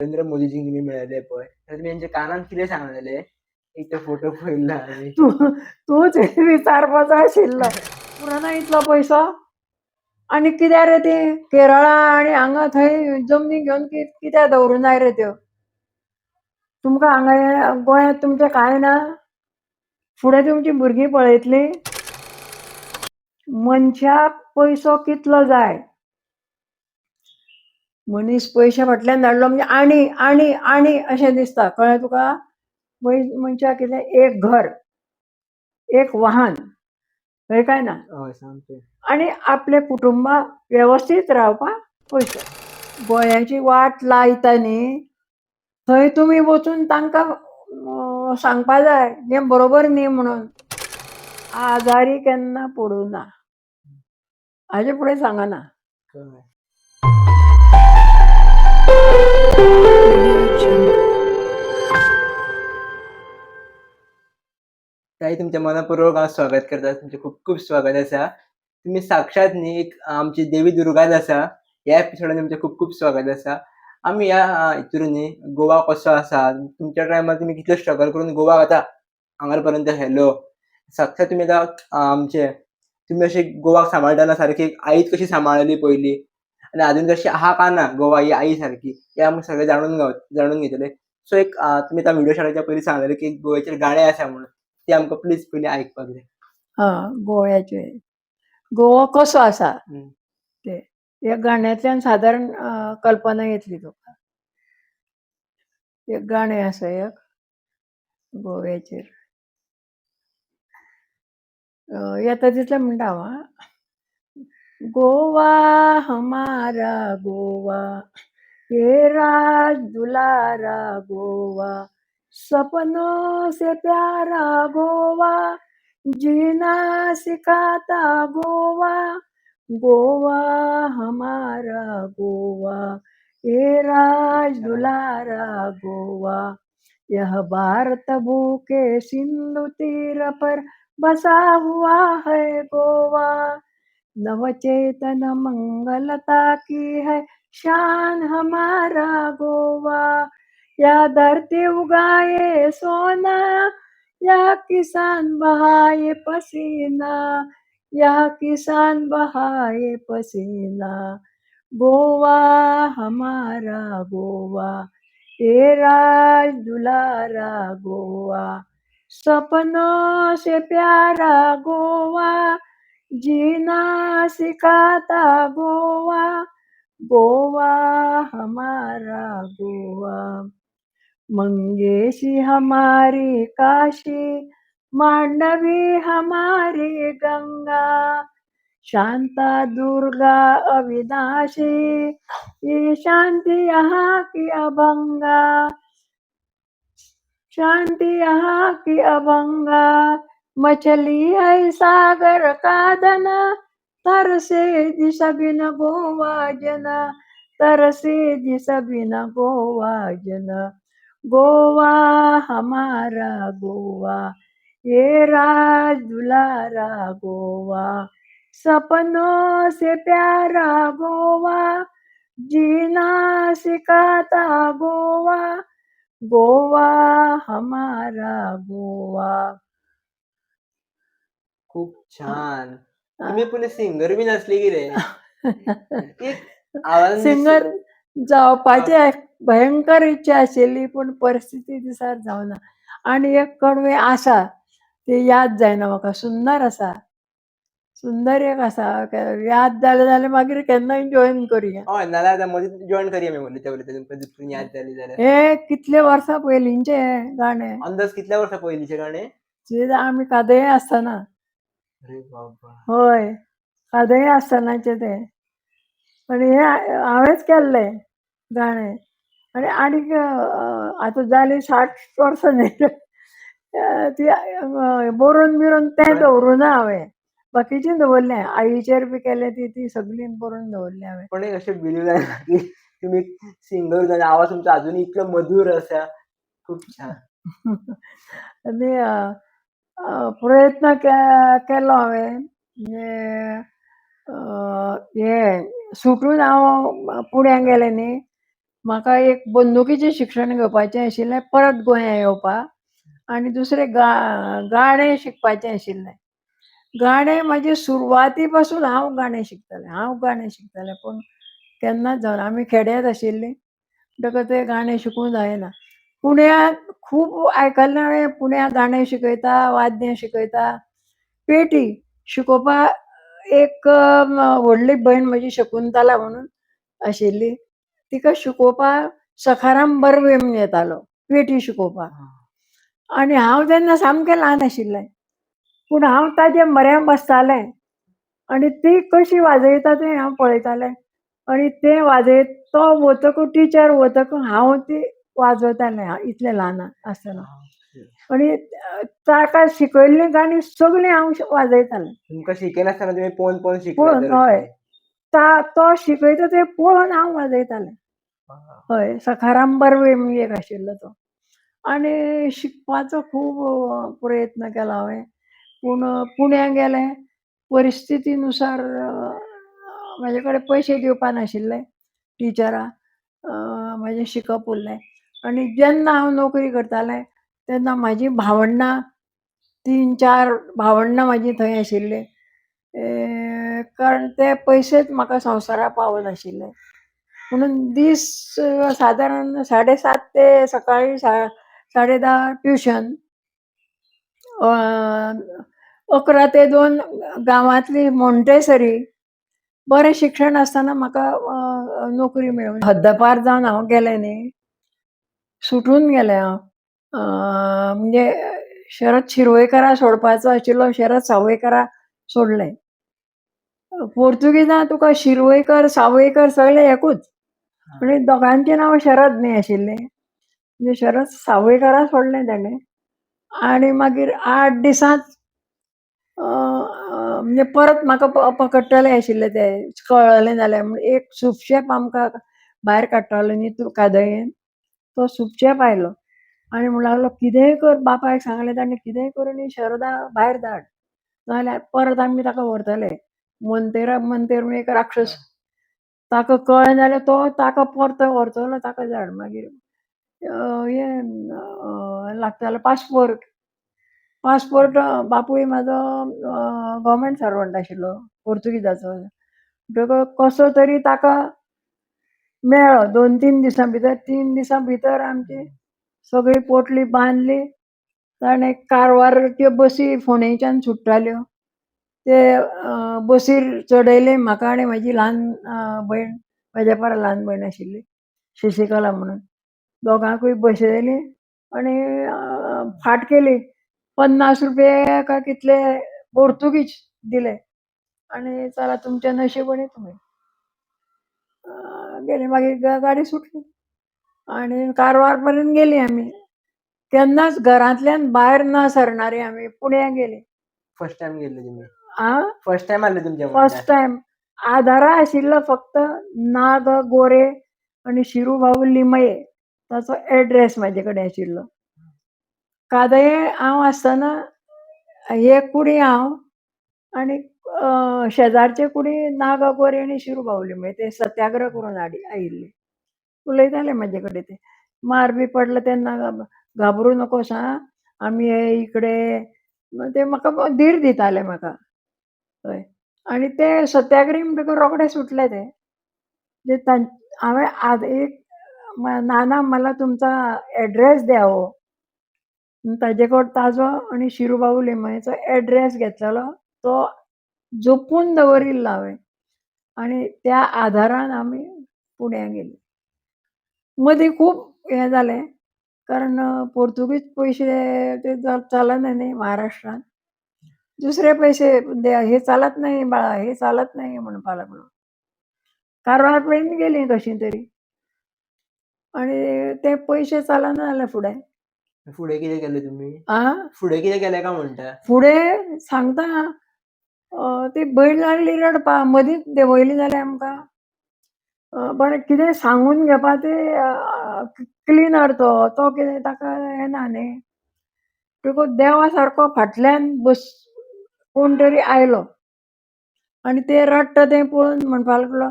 नरेंद्र मोदीजींनी मिळाले पळय तर तुमी तेंच्या कानान कितें सांगलेले एक तो फोटो पळयल्लो हांवें. तूच विचारपाचो आशिल्लो पुराना इतलो पयसो आनी कित्याक रे ती केरळा आनी हांगा थंय जमनी घेवन कित्याक दवरूं जाय रे त्यो तुमकां हांगा गोंयांत तुमचें कांय ना फुडें तुमचीं भुरगीं पळयतलीं मनशाक पयसो कितलो जाय मनीस पयशे फाटल्यान धाडलो म्हणजे आनी आनी आनी अशें दिसता कळ्ळें तुका मनशाक कितें एक घर एक वाहन हय काय ना हय सामकें आनी आपले कुटुंबाक वेवस्थीत रावपाक पयसो गोंयाची वाट लायता न्ही थंय तुमी वचून तांकां सांगपा जाय हें बरोबर न्ही म्हणून आजारी केन्ना पडूं ना हाजे फुडें सांगना कळ्ळें. ताई तुमच्या मनपूर्वक हांव स्वागत करता. तुमचें खूब खूब स्वागत आसा. तुमी साक्षात न्ही एक आमची देवी दुर्गाच आसा. ह्या एपिसोडान तुमचें खूब खूब स्वागत आसा. आमी ह्या हितून न्ही गोवा कसो आसा तुमच्या टायमार तुमी कितलो स्ट्रगल करून गोवा आतां हांगार पर्यंत हेलो साक्षात तुमी आतां आमचे तुमी अशी गोवाक सांबाळटना सारकी आईच कशी सांबाळली पयलीं आनी आजून कशी आहा काय ना गोवा ही आई सारकी हें आमकां सगळें जाणून घेतले. सो एक तुमी त्या व्हिडिओ स्टार्टाच्या पयलीं सांगलेलें की गोंयचेर गाणें आसा म्हणून ते आमकां प्लीज पयलीं आयकपाक जाय. गोव्याचे गोवा कसो आसा हं. ते ह्या गाण्यातल्यान सादारण कल्पना येतली तुका एक गाणें आसा एक गोव्याचेर येता तितलें म्हणटा हांव गोवा हमारा गोवा ये राज दुलारा गोवा सपनों से प्यारा गोवा जीना सिखाता गोवा गोवा हमारा गोवा ये राज दुलारा गोवा यह भारत भूखे सिंधु तीर पर बसा हुआ है गोवा नवचेतन मंगलता की है शान हमारा गोवा या धरती उगाए सोना या किसान बहाए पसीना या किसान बहाए पसीना गोवा हमारा गोवा ये राज दुलारा गोवा सपनों से प्यारा गोवा जीना सिखाता गोवा गोवा हमारा गोवा मंगेशी हमारी काशी मांडवी हमारी गंगा शांता दुर्गा अविनाशी ये शांति यहाँ की अभंगा शांति यहाँ की अभंगा मछली है सागर का धना तरसे दिस बिन गोवा जना तरसे दिस बिन गोवा जना गोवा हमारा गोवा ये राज दुलारा गोवा सपनों से प्यारा गोवा जीना सिखाता गोवा गोवा हमारा गोवा खूप छान. तुम्ही पुणे सिंगर बीन असले की रे आवाजान सिंगर जावपाची भयंकर इच्छा आशिल्ली पूण परिस्थिती दिसार जावना आनी एक कडवे आसा ते याद जायना म्हाका सुंदर आसा सुंदर एक आसा याद जालें जाल्यार मागीर केन्नाय जॉइन करुया हय नाल्यार आतां मदीं जॉइन करया उलयता उलयता तुमकां याद जाली जाल्यार हे कितले वर्सां पयलींचे गाणे अंदाज कितल्या वर्सां पयलींचे गाणे आमी कादय आसतना अरे बाबा हय कादय आसतनाचे ते आनी हे हांवेंच केल्ले गाणे आनी आनीक आतां जाली 60 वर्सां न्ही ती बरोवन बिरोवन तें दवरुना हांवें बाकीचीं दवरलें आईचेर बी केलें ती सगळीं बरोवन दवरली हांवें पण एक अशें बिलीव जायना की तुमी सिंगर जाल्यार आवाज तुमचो अजून इतलो मधुर आसा खूप छान आनी प्रयत्न केलो हांवें म्हणजे हे सुटून हांव पुण्याक गेलें न्ही म्हाका एक बंदुकीचें शिक्षण घेवपाचें आशिल्लें परत गोंया येवपाक आनी दुसरें गाणें शिकपाचें आशिल्लें. गाणें म्हाजें सुरवाती पासून हांव गाणें शिकतालें पूण केन्नाच जावना. आमी खेड्यांत आशिल्लीं म्हणटकच तें गाणें शिकूंक जायना. पुण्याक खूब आयकल्लें हांवें पुण्याक गाणें शिकयता, वाद्यां शिकयता. पेटी शिकोवपाक एक व्हडली भयण म्हजी शकुंतला म्हणून आशिल्ली. तिका शिकोवपाक सखाराम बर्वे म्हूण येतालो पेटी शिकोवपाक. आनी हांव तेन्ना सामकें ल्हान आशिल्लें. पूण हांव ताजे म्हऱ्यांत बसतालें आनी ती कशी वाजयता तें हांव पळयतालें आनी तें तो वतकूच टिचर वतकूच हांव ती वाजयतालें इतलें ल्हान आसतना. आनी ताका शिकयल्लीं गाणीं सगळीं हांव वाजयतालें. तुमकां शिकयनासतना तुमी पळोवन शिकले पळोवन तर हय. ते. तो शिकयता तें पळोवन हांव वाजयतालें. हय, सखाराम बर्वे म्हूण एक आशिल्लो तो. आनी शिकपाचो खूब प्रयत्न केलो हांवें. पूण पुण्याक गेलें, परिस्थितीनुसार म्हाजे कडेन पयशे दिवपा नाशिल्ले टिचराक. म्हाजें शिकप उरलें. आनी जेन्ना हांव नोकरी करतालें तेन्ना म्हाजीं भावंडां 3-4 भावंडां म्हाजीं थंय आशिल्लीं. कारण ते पयशेच म्हाका संवसाराक पावनाशिल्ले. म्हणून दीस सादारण 7:30 ते सकाळीं 10:30 ट्युशन. 11 ते 2 गांवांतली मॉन्टेसरी. बरें शिक्षण आसतना म्हाका नोकरी मेळूंक हद्दपार जावन हांव गेलें न्ही, सुटून गेलें हांव. म्हणजे शरद शिरवयकरा सोडपाचो आशिल्लो, शरद सावयकरा सोडलें. पोर्तुगीजांत तुका शिरवयकर, सावयकर सगळे एकूच. म्हणजे दोगांचीं नांवां शरद न्ही आशिल्लीं. म्हणजे शरद सावयकरा सोडलें ताणें. आनी मागीर 8 दिसांच म्हणजे परत म्हाका पकडटले आशिल्ले ते कळ्ळलें जाल्यार. म्हणजे एक सुपशेप आमकां भायर काडटालो न्ही कादयेन. तो सुपशेप आयलो आनी म्हणूंक लागलो कितेंय कर, बापायक सांगलें ताणें कितेंय करून शरदा भायर धाड. नाजाल्यार परत आमी ताका व्हरतले. मोंतेर म्हूण एक राक्षस. ताका कळ्ळें जाल्यार तो ताका परतो व्हरतलो ताका धाड. मागीर लागतालो पासपोर्ट. बापूय म्हाजो गव्हर्मेंट सर्वंट आशिल्लो पोर्तुगीजाचो. म्हणटकच कसो तरी ताका मेळ्ळो 2-3 दिसां भितर. 3 दिसां भितर आमची सगळी पोटली बांदली. ताणें कारवार त्यो बसी फोंडेच्यान सुट्टाल्यो. ते बसीर चडयलें म्हाका आनी म्हाजी ल्हान भयण, म्हाज्या परस ल्हान भयण आशिल्ली शशिकला म्हणून. दोगांकूय बसयलीं आनी फाट केली. ₹50 काय कितले पोर्तुगीज दिले आनी चला तुमचें नशीब आनी तुमी गेलीं. मागीर गाडी सुटली आनी कारवार पर्यंत गेलीं आमी. केन्नाच घरांतल्यान भायर न सरनारीं आमी पुण्याक गेलीं. फर्स्ट टाइम गेल्ले तुमी. आं? फर्स्ट टाइम आसलें तुमच्या फर्स्ट टायम. आदारा आशिल्लो फक्त नाग गोरे आनी शिरू भाऊ लिमये ताचो एड्रेस म्हाजे कडेन आशिल्लो. कादये हांव आसतना एक कुडी हांव आनी शेजारचे कुडी नाग गोरे आनी शिरू भाऊ लिमये ते सत्याग्रह करून आयिल्ले. उलयताले म्हाजे कडेन ते. मार बी पडलो तेन्ना घाबरूं नकोस आं, आमी हे इकडे. ते म्हाका धीर दिताले म्हाका. हय. आनी ते सत्याग्रही म्हणटकच रोखडे सुटले ते. हांवें एक नाना मला तुमचा एड्रेस द्या हो. ताजे कडे ताजो आनी शिरूबाबू लिमयेचो एड्रेस घेतलेलो. तो जपून दवरिल्लो हांवें आनी त्या आदारान आमी पुण्याक गेलीं. मदीं खूब हें जालें कारण पोर्तुगीज पयशे ते चलना न्ही महाराष्ट्रांत. दुसरे पैसे हे चालत नाही बाळा, हे चालत नाही म्हणपा लागलो. कारवार पर्यंत गेलीं कशीं तरी आनी ते पयशे चलना जाले फुडें. फुडें कितें केलें तुमी? आं? फुडें कितें केलें काय म्हणटा? फुडें सांगता ती भयण लागली रडपाक. मदींच देंवयली जाल्यार आमकां बरें कितें सांगून घेवपा ते क्लिनर तो कितें ताका येना न्ही. म्हणटकूच देवा सारको फाटल्यान कोण तरी आयलो आनी ते रडटा तें पळोवन म्हणपा लागलो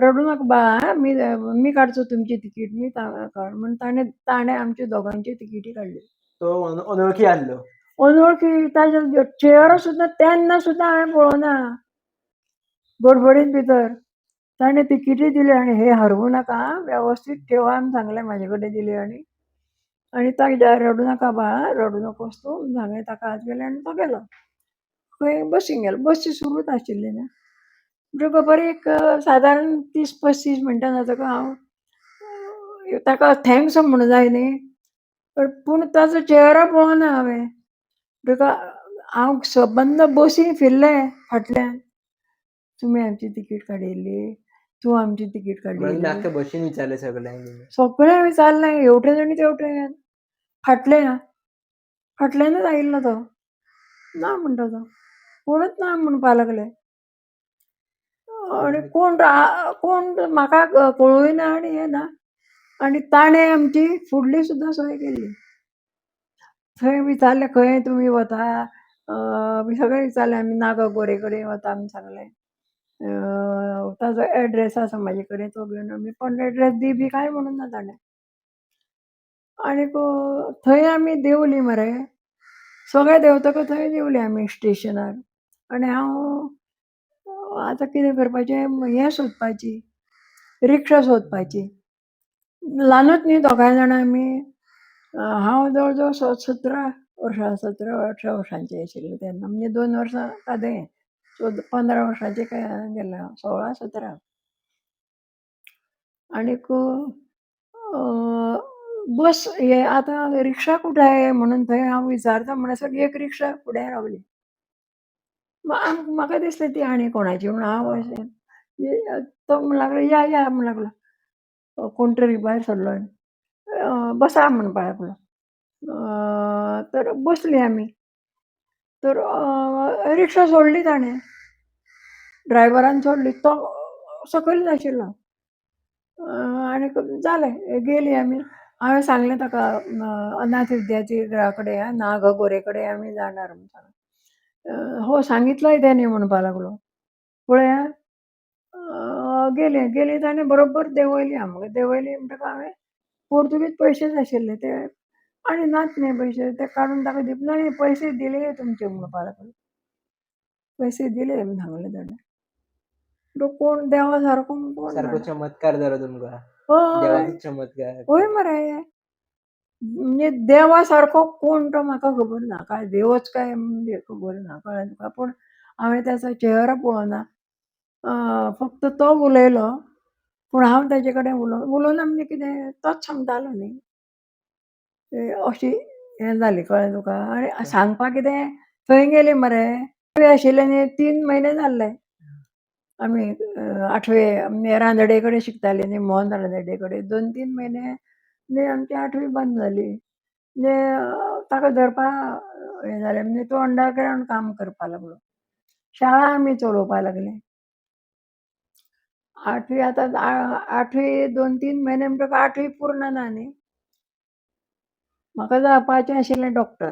रडू नका बाळा, मी काढतो तुमची तिकीट, मी काढ म्हणून ताणे ताणे आमची दोघांची तिकिटी काढली. तो अनोळखी आसलो. अनवळखी ताच्या चेहरा सुद्धा त्यांना सुद्धा हांवें पळोवना. गडबडीत भितर ताणें तिकिटी दिली आनी हे हरवू नाका आं, वेवस्थीत ठेवा म्हूण सांगलें म्हाजे कडेन दिली आनी ताका रडू नाका बाळा, रडू नकोस तूं म्हूण सांगलें, ताका हात केले आनी तो गेलो. खंय बसीन गेलो. बसी सुरूच आशिल्ली न्हय. म्हणटकच बरी एक सादारण 30-35 मिनटां जातकच हांव ताका थँक्स म्हणूंक जाय न्ही, पूण ताचो चेहरा पळोवना हांवें. म्हणटकच हांव सबंद बसीन फिरलें फाटल्यान. तुमी आमची तिकीट काडिल्ली, तूं आमची तिकीट म्हणून काडिल्ली. आख्ख्या बसीन विचारलें सगळ्यांक तुमी. सगळें विचारलें, हेवटेन आनी तेवटेन. फाटल्यानच आयिल्लो तो. ना म्हणटा तो. कोणूच ना म्हणपा लागले. आनी कोण म्हाका कळूय ना आनी हें ना. आनी ताणें आमची फुडली सुद्दां सोय केल्ली. थंय विचारलें खंय तुमी वता, सगळें विचारलें आमी नागा गोरे कडेन वता म्हूण सांगलें. ताजो एड्रेस आसा म्हाजे कडेन, तो घेवन आमी पण एड्रेस दी बी कांय म्हणूंक ना ताणें. आनीक थंय आमी देंवलीं मरे. सगळें देंवतकच थंय देंवलीं आमी स्टेशनार. आनी हांव आतां कितें करपाचें, हें सोदपाची, रिक्षा सोदपाची. ल्हानूच न्ही दोगांय जाणां आमी. हांव जवळ जवळ 17 वर्सां, 17-18 वर्सांचें आशिल्लें तेन्ना. म्हणजे 2 वर्सां कादें. 15 वर्सांचें काय गेलें हांव, 16-17. आनीक बस हे आतां रिक्षा कुठे आहे म्हणून थंय हांव विचारता म्हणसर एक रिक्षा फुडें रावली. म्हाका दिसलें ती आनी कोणाची म्हूण हांव अशें तो म्हणूंक लागलो या या म्हणूंक लागलो. कोण तरी भायर सरलो आनी बसा म्हणपा लागलो. तर बसलीं आमी. तर रिक्षा सोडली ताणें. ड्रायव्हरान सोडली. तो सकयलच आशिल्लो. आनीक जालें, गेलीं आमी. हांवें सांगलें ताका अनाथ विद्यार्थी कडेन नाग गोरे कडेन आमी जाणार म्हूण सांगलें. हो सांगितलंय तेणी म्हणपा लागलो. पळया गेलीं ताणें बरोबर देंवयली आमकां. देंवयली म्हणटकच हांवें पोर्तुगीज पयशेच आशिल्ले ते आनी नात न्ही पयशे, ते काडून ताका दिवप ना. न्ही पयशे दिले तुमचे म्हणपा लागलो. पयशे दिले म्हूण सांगलें ताणें. तो कोण देवा सारको कोण सारको जाणा. चमत्कार जालो तुमकां. हय, देवाचो चमत्कार. हय मरे. म्हणजे देवा सारको कोण तो म्हाका खबर ना. काय देवच काय म्हणजे खबर ना, कळ्ळें तुका. पूण हांवें ताचो चेहरा पळोवना. फक्त तो उलयलो, पूण हांव ताजे कडेन उलोवना म्हणजे कितें, तोच सांगतालो न्ही. अशी हें जाली, कळ्ळें तुका. आनी सांगपा कितें, थंय गेलीं मरे. आशिल्ले न्ही 3 म्हयने जाल्ले. आमी 8वे म्हणजे रानडे कडेन शिकतालीं न्ही, मोहन रानडे कडेन. 2-3 म्हयने म्हणजे आमची 8वी बंद जाली. म्हणजे ताका धरपा हें जालें. म्हणजे तो अंडरग्रावंड काम करपा लागलो. शाळा आमी चलोवपा लागलीं. 8वी आतां 8वी 2-3 म्हयने म्हणटकच 8वी पूर्ण ना न्ही. म्हाका जावपाचें आशिल्लें डॉक्टर.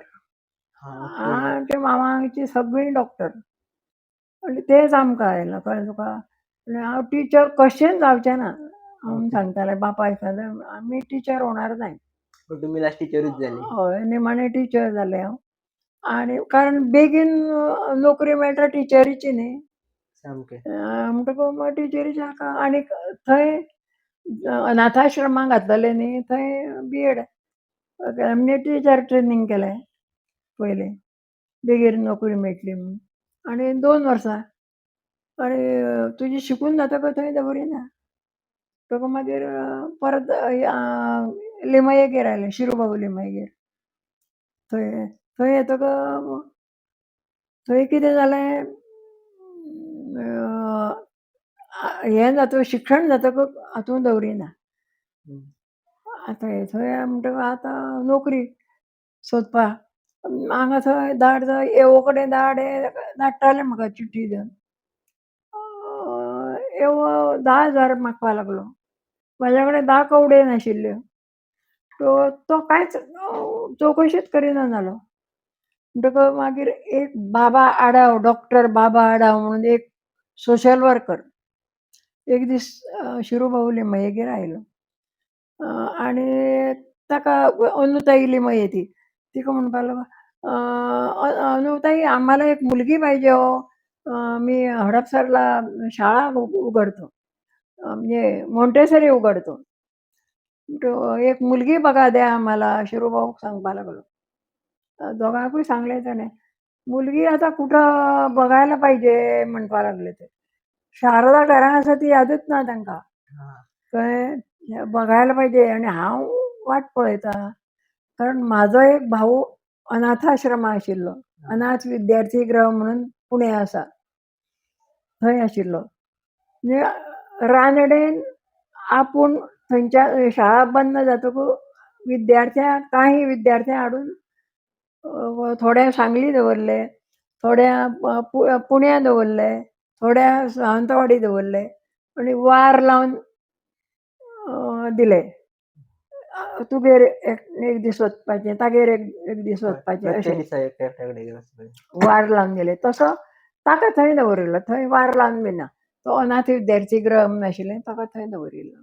आमच्या मामाची सगळीं डॉक्टर. आनी तेंच आमकां आयलां, कळ्ळें तुका. आनी हांव टिचर कशेंच जावचें ना. हांव सांगतालें बापायक सांगलें आमी टिचर होणार नाय. पूण तुमी लास्ट टिचरूच जाली. हय, निमाणें टिचर जालें हांव. आनी कारण बेगीन नोकरी मेळटा टिचरीची न्ही. सामकें. म्हणटकच टिचरीची हाका. आनीक थंय अनाथाश्रमांत घातलेलें न्ही, थंय B.Ed म्हणजे टिचर ट्रेनींग केलें पयलीं. बेगीन नोकरी मेळटली म्हूण. आनी 2 वर्सां. आनी तुजी शिकून जातकच थंय दवरिना. म्हणटकच मागीर परत लिमयेगेर आयलें, शिरूबाबू लिमयेगेर. थंय येतकच थंय कितें जालें, हें जातकच शिक्षण जातकच हातूंत दवरिना. आतां थंय म्हणटकच आतां नोकरी सोदपा. हांगा थंय धाड थंय AO कडेन धाड, हे धाडटाले म्हाका चिटी दिवन. AO 10,000 मागपा लागलो. म्हाज्या कडेन 10 कवडे नाशिल्ल्यो. तो कांयच चवकशीच करिना जालो. म्हणटकच मागीर एक बाबा आडाव, डॉक्टर बाबा आडाव म्हणून एक सोशल वर्कर, एक दीस शिरू बावली मयेगेर आयलो. आनी ताका अंदूताईली मये ती. तिका म्हणपा लागलो, "अनुताई आम्हाला एक मुलगी पाहिजे हो. मी हडपसरला शाळा उघडतो. म्हणजे मॉन्टेसरी उघडतो. तो एक मुलगी बघा द्या आम्हाला." शिरूभाऊक सांगपा लागलो. दोघांकूय सांगले ताणें. मुलगी आता कुठं बघायला पाहिजे म्हणपा लागले ते. शारदा घरां आसा ती यादूच ना तांकां. हां. कळ्ळें? बघायला पाहिजे आनी हांव वाट पळयता. कारण म्हाजो एक भाऊ अनाथ आश्रमा आशिल्लो. अनाथ विद्यार्थी गृह म्हणून पुणे आसा. थंय आशिल्लो. म्हणजे रानडेन आपूण थंयच्या शाळा बंद जातकूच काही विद्यार्थ्यांक हाडून थोड्या सांगली दवरले, थोड्या पुण्या दवरले, थोड्या सावंतवाडी दवरले आनी वार लावन दिले. तुगेर एक दीस वचपाचें, तागेर एक दीस वचपाचें प्रत्येक अशें दिसा एकट्याकडेन वचपाचें. वार लावन दिले. तसो ताका थंय दवरिल्लो. थंय वार लावन बीन ना. तो अनाथ विद्यार्थी गृह म्हूण आशिल्लें ताका थंय दवरिल्लो.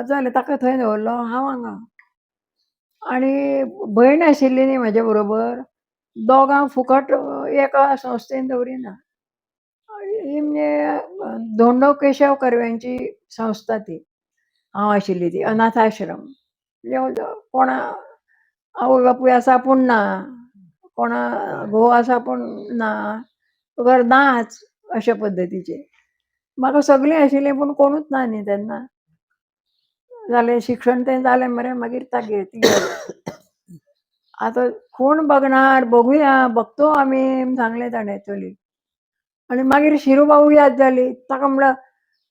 जालें ताका थंय दवरलो, हांव हांगा. आनी भयण आशिल्ली न्ही म्हाजे बरोबर, दोगांक फुकट एका संस्थेन दवरिना. ही म्हणजे धोंडो केशव कर्व्यांची संस्था ती. हांव आशिल्ली ती अनाथ आश्रम. म्हणजे कोणा आवय बापूय आसा पूण ना, कोणा घोव आसा पूण ना, तुका नाच अशे पद्दतीचे. म्हाका सगळीं आशिल्लीं पूण कोणूच ना न्ही तेन्ना. जालें शिक्षण तें जालें मरे मागीर तागेर तिगेर. आतां कोण बघणार, बघुया, बघतो आमी म्हूण सांगलें ताणें चलीक. आनी मागीर शिरूबाऊ याद जाली. ताका म्हणलं,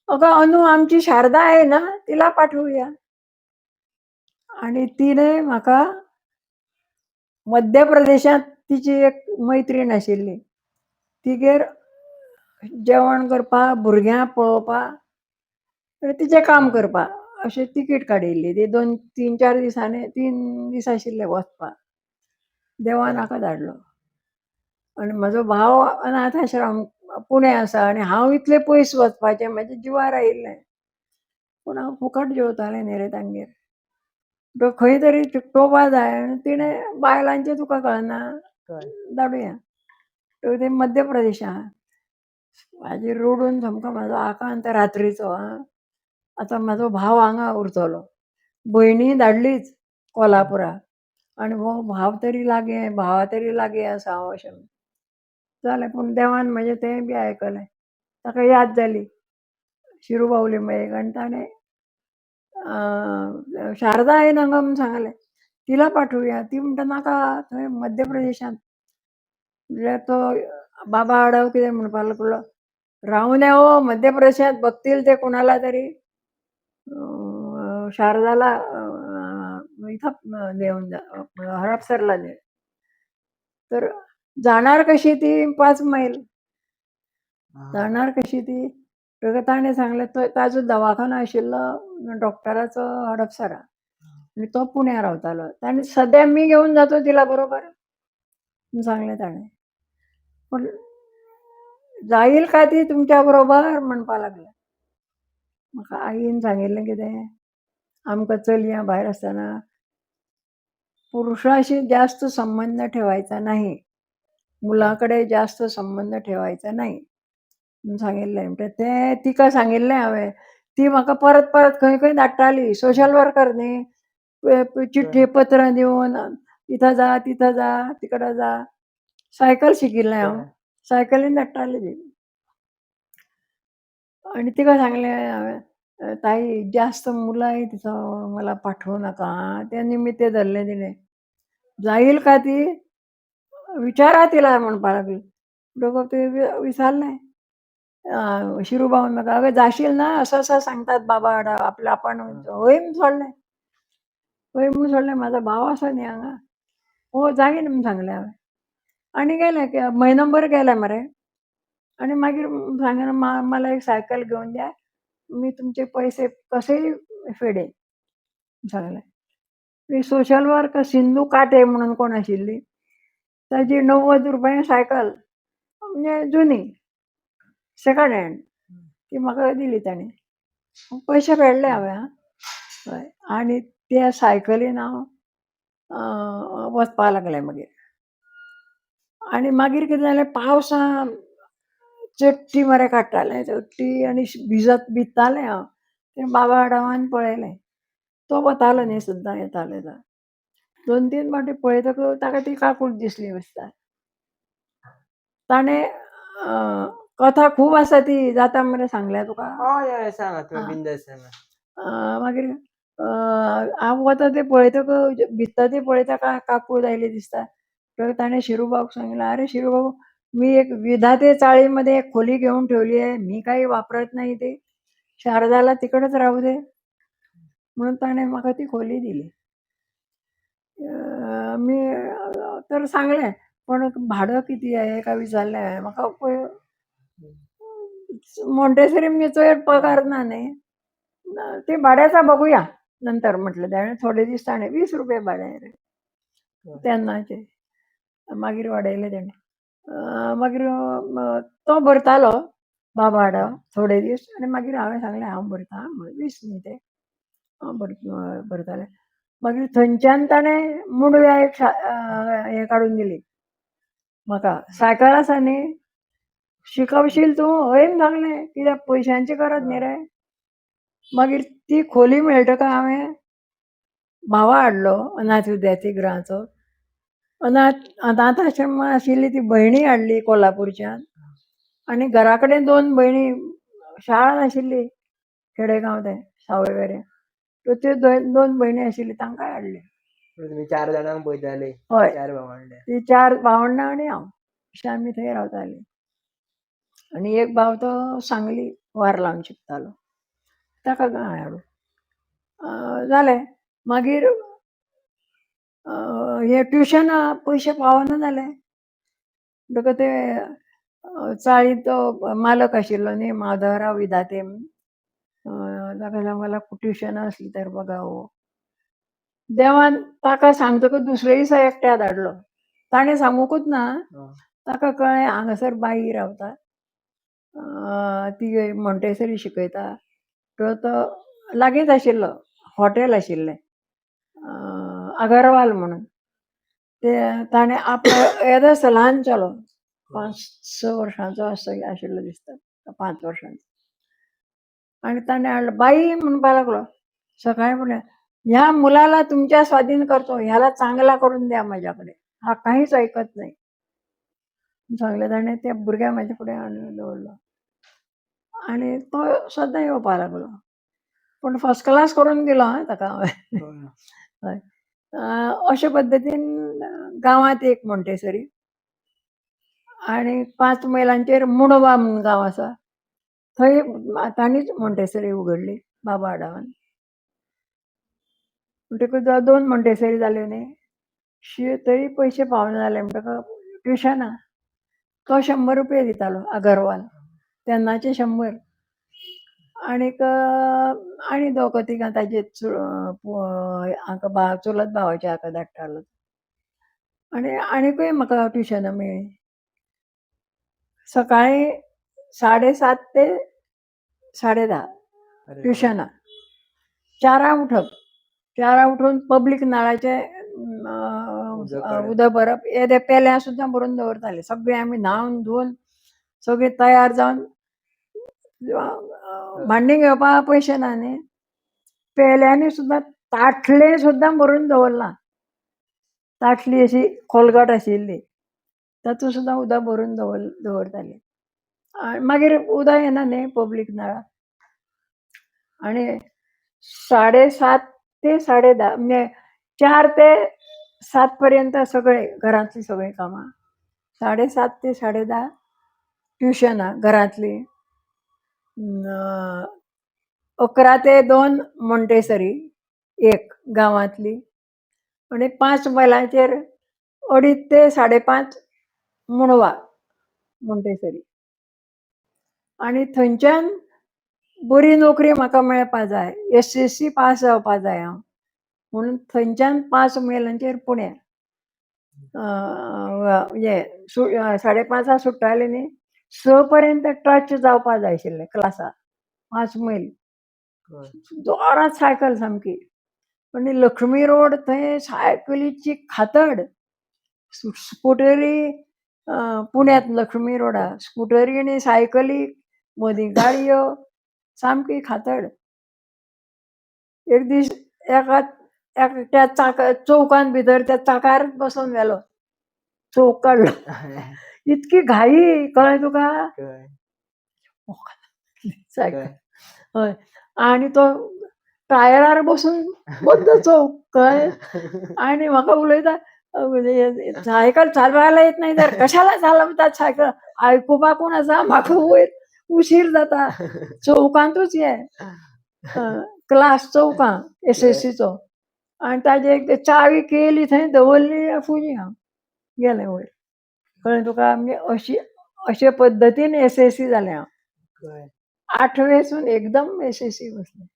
"अगं अनु आमची शारदा आहे ना, तिला पाठवूया." आणि तिने म्हाका मध्य प्रदेशांत तिची एक मैत्रीण आशिल्ली. तिगेर जेवण करपा, भुरग्यां पळोवपा आनी तिचें काम करपा अशें तिकीट काडिल्ली. ती 2-3-4 दिसांनी 3 दीस आशिल्ले वचपाक. देवान म्हाका धाडलो. आनी म्हजो भाव अनाथ आश्रम पुणे आसा आनी हांव इतलें पयस वचपाचें म्हाज्या जिवार आयिल्लें. पूण हांव फुकट जेवतालें न्ही रे तांगेर. तो खंय तरी चिकटोवपा जाय आनी तिणें बायलांचें तुका कळना, धाडुया. तो ते मध्य प्रदेशांत. मागीर रडून सामको म्हाजो आकांत रात्रीचो आतां म्हाजो भाव हांगा उरतलो. भयणी धाडलीच कोल्हापुरा आनी हो भाव तरी लागीं, भावा तरी लागीं आसा हांव अशें. जालें पूण देवान म्हाजें तें बी आयकलें. ताका याद जाली शिरू बावली मयेक आनी ताणें शारदा आहे हांगा म्हूण सांगलें. तिला पाठवुया. ती म्हणटा नाका थंय मध्य प्रदेशांत. म्हणल्यार तो बाबा आडव कितें म्हणपा लागलो, रावूं द्या हो मध्य प्रदेशांत बघतील ते कोणाला तरी शारदाला इथं नेऊन द्या, हडपसरला नेऊन. तर जाणार कशी ती 5 मैल. जाणार कशी ती? तर ताणें सांगलें ताजो दवाखानो आशिल्लो डॉक्टराचो हडपसरा आनी तो पुण्या रावतालो. ताणें सद्या मी घेवन जातो तिला बरोबर म्हूण सांगलें ताणें. पूण जाईल का ती तुमच्या बरोबर म्हणपा लागलें. म्हाका आईन सांगिल्लें कितें, आमकां चलयां भायर आसतना पुरुषाशी जास्त संबंध ठेवायचा नाही. मुलाकडे जास्त संबंध ठेवायचा नाही म्हूण सांगिल्लें. म्हणटा तें तिका सांगिल्लें हांवें. ती म्हाका परत परत खंय खंय धाडटाली. सोशल वर्कर न्ही. चिठ्ठी पत्र दिवन इथं जा, तिथं जा, तिकडं जा. सायकल शिकिल्लें हांव. सायकलीन धाडटाली ती. आणि तिका सांगलें हांवें, ताई जास्त मुलं आहे तिथं, मला पाठवू नका हां. त्या निमित्त धरलें तिणें. जाईल का ती? विचारा तिला म्हणपा लागली. दोघं ते विचारलें. शिरूबाऊन म्हाका, "अगं जाशील ना? असं असं सांगतात बाबा आडव आपलं आपण." "होय" म्हूण सोडलें. होय म्हूण सोडलें. म्हाजो भाव आसा न्ही हांगा. "हो जाईन" म्हूण सांगलें हांवें. आनी गेलें म्हयनोभर गेलें मरे. आणि मागीर सांगलें मला एक सायकल घेऊन द्या, मी तुमचे पैसे कसेही फेडेन सांगलें. ती सोशल वर्क सिंधू काटे म्हणून कोण आशिल्ली, ताची ₹90 सायकल म्हणजे जुनी सेकंड हँड. ती म्हाका दिली ताणें. पयशे फेडले हांवें आं. हय. आनी त्या सायकलीन हांव वचपा लागलें मागीर. आनी मागीर कितें जालें, पावसान चट्टी मरे काडटालें, चट्टी आनी भिजतालें हांव. तें बाबा आडावान पळयलें. तो वतालो न्ही सद्दां येतालो थंय. 2-3 फावटी पळयतकच ताका ती काकूट दिसली दिसता. ताणें कथा खूब आसा ती, जाता मरे सांगल्या तुका? हय हय सांगात तुम्ही आं. बिंदास सांगा. मागीर हांव वता तें पळयतकच भित्ता तें पळयता काकूट आयली दिसता. तर ताणें शिरूबाबूक सांगितलं, "अरे शिरूबाबू, मी एक विधाते चाळीमध्ये एक खोली घेऊन ठेवली आहे. मी काही वापरत नाही ते. शारदाला तिकडेच राहू दे." म्हणून ताणें म्हाका ती खोली दिली. मी तर सांगलें, पण भाडं किती आहे काय विचारलें हांवें. म्हाका पळय मॉन्टेसरी म्हणजे चड पगार ना न्ही. ते भाड्याचं बघूया नंतर म्हटलं ताणें. थोडे दीस ताणें ₹20 भाडें रे तेन्नाचे. मागीर वाडयलें ताणें. मागीर तो भरतालो बाबा आडाव थोडे दीस आनी मागीर हांवें सांगलें हांव भरतां म्हणून. 20 न्ही ते. हांव भरतालें. मागीर थंयच्यान ताणें मुंडव्या एक हें काडून दिली म्हाका. सायकल आसा न्ही, शिकवशील तूं? हय सांगलें, कित्याक पयशांची गरज न्ही रे. मागीर ती खोली मेळटकच हांवें भावा हाडलो अनाथ विद्यार्थीगृहाचो. अनाथ आश्रम आशिल्ली ती भयणी हाडली कोल्हापूरच्यान. आनी घरा कडेन 2 भयणी, शाळा नाशिल्ली खेडेगांव तें सावयवेरें. तर त्यो 2 भयणी आशिल्ल्यो तांकांय हाडले. तुम्ही 4 जाणांक पळयताले. हय. 4 भावंडे. ती 4 भावंडां आनी हांव अशें आमी थंय रावतालीं. आनी एक भाव तो सांगली वार लावन शिकतालो. ताका हांवें हाडून जालें. मागीर हे ट्युशना पयशे पावना जाले. म्हणटकच ते चाळीचो मालक आशिल्लो न्ही माधवराव विधाते म्हणून. ताका सांगलें ट्युशना असली तर बघावं. देवान ताका सांगतकच दुसरे दिसा एकट्याक धाडलो. ताणें सांगूंकूच ना. ताका कळ्ळें हांगासर बाई रावता. ती मॉन्टेसरी शिकयता. तर तो लागींच आशिल्लो, हॉटेल आशिल्लें अगरवाल म्हणून. ते ताणें आपलो येदोसो ल्हान चलो 5-6 वर्सांचो आशिल्लो दिसता, 5 वर्सांचो. आनी ताणें हाडलो. बाई म्हणपा लागलो सकाळी फुडें, "ह्या मुलाला तुमच्या स्वाधीन करतो. ह्याला चांगला करून द्या माझ्याकडे. हा काहीच ऐकत नाही." सांगलें. ताणें त्या भुरग्याक म्हाजे फुडें हाडून दवरलो. आनी तो सदां येवपा लागलो. पूण फर्स्ट क्लास करून दिलो हां ताका हांवें. हय. अशे पद्दतीन गांवांत एक मॉन्टेसरी आनी 5 मैलांचेर मुणवा म्हणून गांव आसा. थंय तांणीच मॉन्टेसरी उगडली बाबा आडावान. म्हणटकच 2 मॉन्टेसरी जाल्यो न्ही. तरी पयशे पावना जाले म्हणटकच ट्युशना तो ₹100 दितालो अगरवाल. तेन्नाचे 100. आनीक आनी दोग तिगां ताजे हाका चुलत भावाच्या हाका धाडटालो. आनीकूय म्हाका ट्युशनां मेळ्ळीं. सकाळीं 7:30 ते 10:30 ट्युशनां. 4 उठप. 4 उठून पब्लीक नळाचें उदक भरप. येद्या पेल्यां सुद्दां भरून दवरतालीं. सगळीं आमी न्हावन धुवन सगळीं तयार जावन भांडी घेवपाक पयशे ना न्ही. पेल्यांनी सुद्दां ताटलें सुद्दां भरून दवरलां. ताटली अशी खोलगट आशिल्ली. तातूंत सुद्दां उदक भरून दवरतालीं. मागीर उदक येना न्ही पब्लीक नळाक. आनी 7:30 ते 10:30 म्हणजे 4 ते 7 पर्यंत सगळें घरांतलीं सगळीं कामां. 7:30 ते 10:30 ट्युशनां घरांतलीं. 11 ते 2 मॉन्टेसरी एक गांवांतली. आनी 5 मैलांचेर 2:30 ते 5:30 मुणवा मॉन्टेसरी. आनी थंयच्यान बरी नोकरी म्हाका मेळपा जाय. SSC पास जावपा जाय हांव. म्हणून थंयच्यान 5 मैलांचेर पुण्या. हे 5:30 सुट्टाली न्ही. 6 पर्यंत टच जावपा जाय आशिल्लें क्लासाक. 5 मैल कळ्ळें. जोरात सायकल सामकी. म्हणजे लक्ष्मी रोड थंय सायकलीची खातड. स्कुटरी पुण्यात लक्ष्मी रोडार स्कुटरी आनी सायकली मदीं गाडयो सामकी खातड. एक दीस त्या चौकान भितर त्या चाकार बसून गेलो. चौक काडलो. इतकी घाई कळ्ळें तुका. कळ्ळें. सायकल कळ्ळें. हय. आणि तो टायरार बसून बंद चौक कळ्ळें. आणि म्हाका उलयता सायकल चालवायला येत नाही तर कशाला चालवतात सायकल. आयकुपा कोण आसा म्हाका वयर उशीर जाता. चौकांतूच हे क्लास चौकां SSCचो. आनी ताजे एक चावी केली थंय दवरली फुजी हांव गेलें वयर. कळ्ळें तुका. म्हणजे अशे पद्दतीन SSC जालें हांव. कळ्ळें. 8वेसून एकदम SSC बसलें.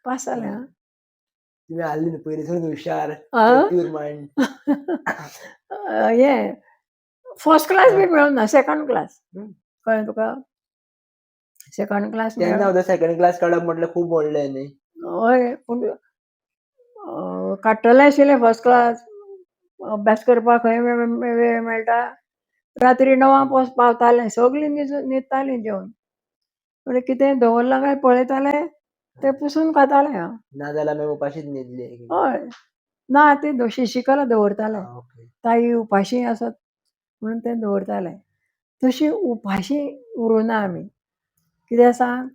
पास जालें हां. तुमी आहली न्हू पयलींसून हुशार, आं? चतूर मायंड. हें फर्स्ट क्लास बी मेळूंक ना, सेकंड क्लास. हं. कळ्ळें तुका. सेकंड क्लास तेन्ना मेळ्ळो. सुद्दां सेकंड क्लास काडप म्हटल्यार खूब व्हडलें न्ही. हय पूण काडटलें आशिल्लें फर्स्ट क्लास. अभ्यास करपाक खंय वेळ मेळटा. रात्री 9 पावतालें. सगळीं न्हिदतालीं जेवन. पूण कितेंय दवरलां काय पळयतालें तें पुसून खातालें हांव. नाजाल्यार मागीर उपाशीच न्हिदली एक एकदां. हय. ना ते शिशिकाला दवरताले. आं, ओके. ताई उपाशी आसत म्हणून तें दवरताले. तशीं उपाशी उरूना आमी. कित्याक सांग.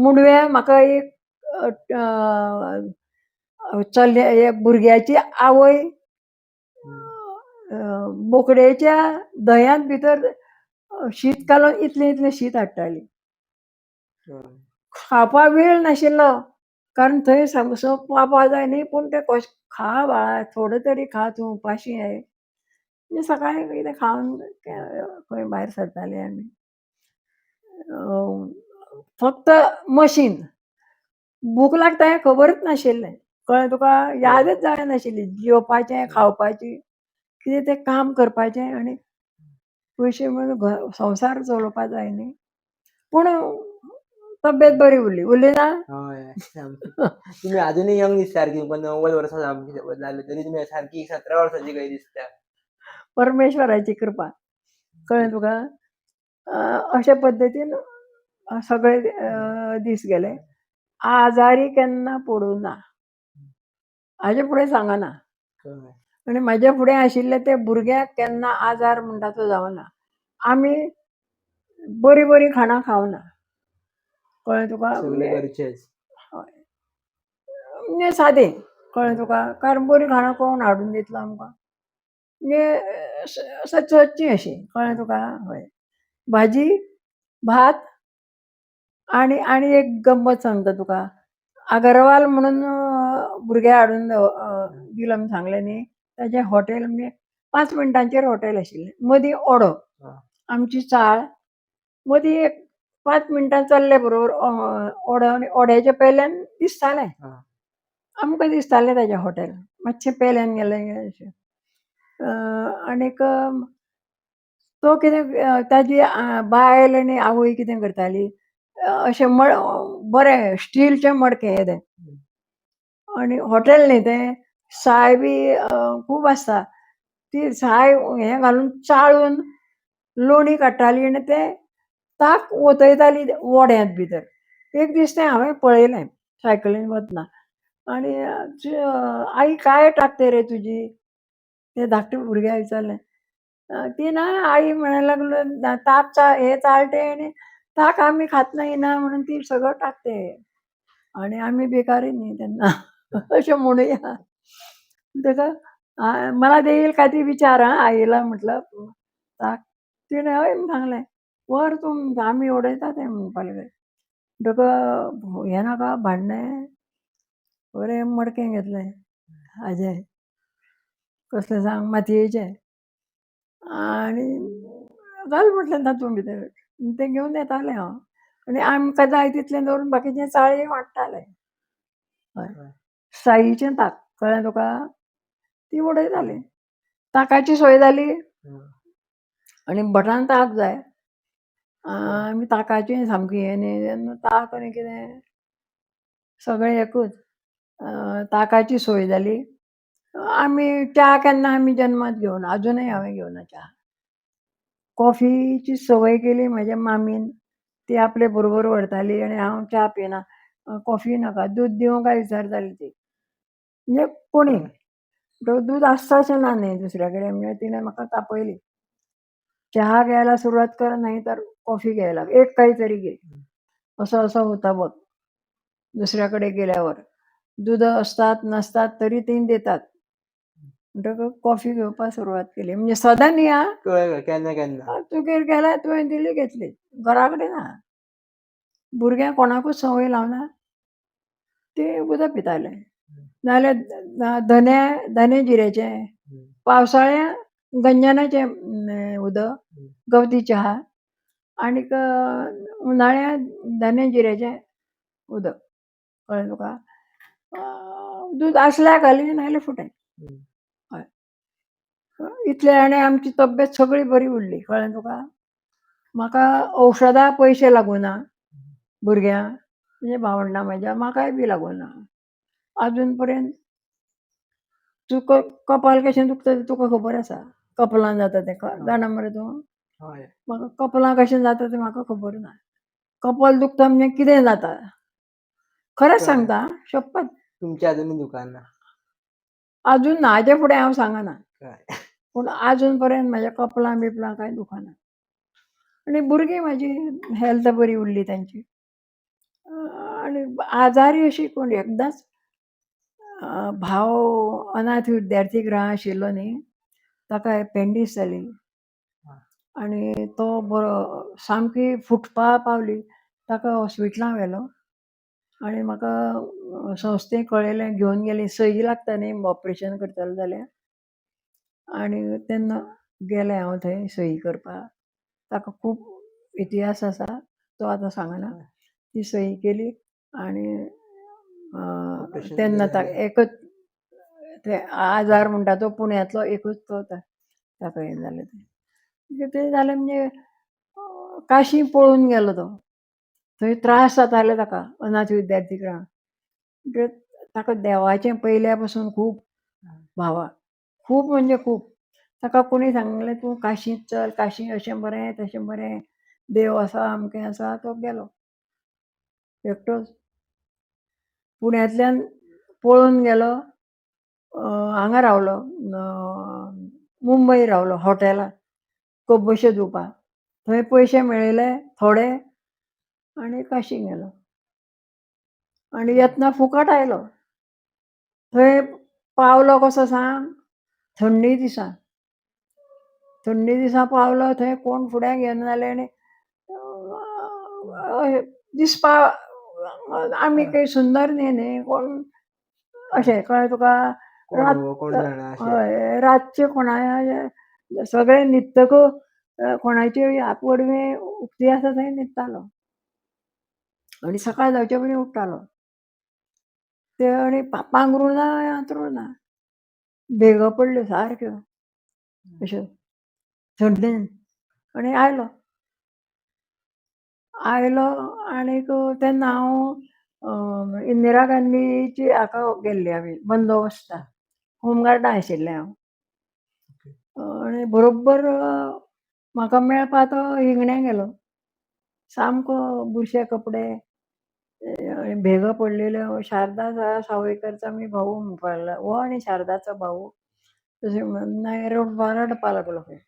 मुडव्या म्हाका एक भुरग्याची आवय बोकडेच्या दह्यांत भितर शीत घालून इतलें इतलें शीत हाडटाली. कळ्ळें. खावपाक वेळ नाशिल्लो. कारण थंय समोसा पावपा जाय न्ही. पूण तें खा बाळा थोडो तरी खा तूं उपाशी आहे. म्हणजे सकाळीं कितें खावन खंय भायर सरतालीं आमी. फक्त मशीन. भूक लागता हें खबरच नाशिल्लें. कळ्ळें तुका. यादच जायनाशिल्ली जेवपाचें, खावपाची. कितें तें काम करपाचें आनी पयशे मेळून संवसार चलोवपा जाय न्ही. पूण तब्येत बरी उरली. उरली ना. हय सामकी. तुमी आजुनूय यंग दिसता सारकी. 90 वर्सां जाली तरी तुमी सारकी 17 वर्सांची कशी दिसता. परमेश्वराची कृपा. कळ्ळें तुका. अशे पद्दतीन सगळे दीस गेले. आजारी केन्ना पडूं ना. हाजे फुडें सांगना. कळ्ळें. आनी म्हाजे फुडें आशिल्ले ते भुरग्याक केन्ना आजार म्हणटा तो जावना. आमी बरीं खाणां खावना. कळ्ळें तुका. सगळे घरचेच. हय. म्हणजे सादें. कळ्ळें तुका. कारण बरीं खाणां कोण हाडून दितलो आमकां. म्हणजे सदचीं अशीं. कळ्ळें तुका. हय. भाजी, भात आनी एक गंमत सांगता तुका. अगरवाल म्हणून भुरगे हाडून दिलो म्हूण सांगलें न्ही. ताचें हॉटेल म्हणजे 5 मिनटांचेर हॉटेल आशिल्लें. मदीं ओडो. आं. आमची चाळ. मदीं एक 5 मिनटां चल्ले बरोबर ओडो आनी ओड्याच्या पेल्यान दिसतालें. आं. आमकां दिसतालें ताचें हॉटेल. मातशें पेल्यान गेलें अशें. आनीक तो कितें ताजी बायल आनी आवय कितें करताली. अशें बरें स्टीलचे मडके येदे. आनी हॉटेल न्ही तें. साय बी खूब आसता. ती साय हें घालून चाळून लोणी काडटाली आनी तें ताक ओतयताली वड्यांत भितर. एक दीस तें हांवें पळयलें सायकलीन वतना. आनी आई काय टाकते रे तुजी. ते धाकटें भुरग्यान विचारलें. ती ना आई म्हणायला लागलो ताक हे चाळटे आनी ताक आमी खात नाही ना म्हणून ती सगळं टाकते. आणि आम्ही बेकारी नाही तेन्ना अशें म्हणुया. ताका मला देईल का ती विचार आईला म्हटलं ताक. तिणें हय म्हूण सांगलें. व्हर तूं आमी उडयता तें म्हणपा लागलें. ताका हें नाका भांडणें. बरें मडकें घेतलें हाजें कसलें सांग मातयेचें आनी घाल म्हटलें तातूंत भितर. तें घेवन येतालें हांव. आनी आमकां जाय तितलें दवरून बाकीचें चाळयेक वाडटालें. हय. साईचें ताक. कळ्ळें तुका. ती उडयताली. ताकाची सोय जाली. आनी भटान ताक जाय. आमी ताकाची सामकी हें न्ही जेन्ना ताक आनी कितें सगळें एकूच. ताकाची सोय जाली. आमी च्या केन्ना आमी जल्माक घेवना. अजुनूय हांवें घेवना च्या. कॉफीची संवय केली म्हाज्या मामीन. ती आपले बरोबर व्हरताली आनी हांव च्या पियेना. कॉफी नाका, दूद दिवं काय विचारताली ती. म्हणजे कोणीय. हं. दूद आसता अशें ना न्ही दुसऱ्या कडेन म्हणजे तिणें म्हाका तापयली. चहा घ्यायला सुरुवात कर नाहीतर कॉफी घ्यायला. एक काहीतरी घे. असं असं होतं बघ. दुसऱ्याकडे गेल्यावर. दूद असतात, नसतात तरी तीं देतात. म्हणटकच कॉफी घेवपाक सुरवात केली. म्हणजे सदां न्ही आं. कळ्ळें केन्ना केन्ना. तुगेर गेल्यार तुवें दिली घेतली. घरा कडेन ना. भुरग्यांक कोणाकूच संवय लावना. ते उदक पिताले. नाल्यार धने जिरेचें. हं. पावसाळ्यांत गंजनाचें उदक, हं. गवती चहा आनीक उनाळ्यांत धने जिरेचें उदक. कळ्ळें तुका. दूद आसल्यार घाली नाल्यार फुडें. हं. हय. इतले आनी आमची तब्येत सगळी बरी उरली. कळ्ळें तुका. म्हाका औषधां पयशे लागूना भुरग्यांक म्हणजे भावंडां म्हाज्या म्हाकाय बी लागूना. अजून पर्यंत कपाल कशें दुखता तें तुका खबर आसा. कपलान जाता तें जाणा मरे तूं. हय. म्हाका कपलां कशें जाता तें म्हाका खबर ना. कपाल दुखता म्हणजे कितें जाता. खरेंच कळ्ळें. सांगता शपथ. तुमचें अजुनूय दुकाना. अजून ना हाजे फुडें हांव सांगना. कळ्ळें. पूण अजून पर्यंत म्हाज्या कपलां बिपलां कांय दुखना. आनी भुरगीं म्हाजी हेल्थ बरी उरली तांची. आनी आजारी अशी कोण एकदांच भाव अनाथ विद्यार्थी गृह आशिल्लो न्ही, ताका एपेंडीस जाली. हां. आनी तो बरो सामकी फुटपा पावली. ताका हॉस्पिटलांत व्हेलो आनी म्हाका संस्थेक कळयलें घेवन गेलीं. सई लागता न्ही ऑपरेशन करतलें जाल्यार. आनी तेन्ना गेलें हांव थंय सई करपाक. ताका खूब इतिहास आसा. तो आतां सांगना. ती सई केली आनी ऑपरेशन तेन्ना बरें जालें. एकच ते आजार म्हणटा तो पुण्यांतलो एकूच तो ताका हें जालें तें. म्हणजे तें जालें म्हणजे काशी पळून गेलो तो. थंय त्रास जाताले ताका अनाथ विद्यार्थी गृहांत. म्हणजे ताका देवाचें पयल्या पासून खूब भावा. खूब म्हणजे खूब. ताका कोणी सांगलें तूं काशींत चल, काशी अशें बरें, तशें बरें, देव आसा, अमकें आसा, तो गेलो. एकटोच. पुण्यांतल्यान पळून गेलो. हांगा रावलो मुंबय रावलो हॉटेलांत कपबशो दिवपाक. थंय पयशे मेळयले थोडे आनी काशी गेलो. आनी येतना फुकट आयलो. थंय पावलो कसो सांग थंडी दिसा. थंडी दिसा पावलो थंय कोण फुड्यान घेयना जालें आनी दिसपा आमी काही सुंदर न्ही कोण अशें कळ्ळें तुका. कोण हो, कोण जाणा अशें. हय रातचे कोणा सगळें न्हिदतकच कोणाची आपवडवी उक्ती आसा थंय न्हिदतालो आनी सकाळ जावचे पयलीं उठ्ठालो. ते आनी पांघरुणा अंथरुणा भेगो पडल्यो सारक्यो अश्यो थंडेन आनी आयलो. आनीक तेन्ना हांव इंदिरा गांधीची हाका गेल्ली आमी बंदोबस्ताक. होमगार्डां आशिल्लें हांव. आनी बरोबर म्हाका मेळपा तो हिंगण्यां गेलो. सामको बुरशे कपडे आनी भेगो पडलेल्यो. शारदा सावयकरचा मी भाऊ म्हणपाक लागला. हो आनी शारदाचो भाऊ तशें म्हणून रडपा लागलो खंय.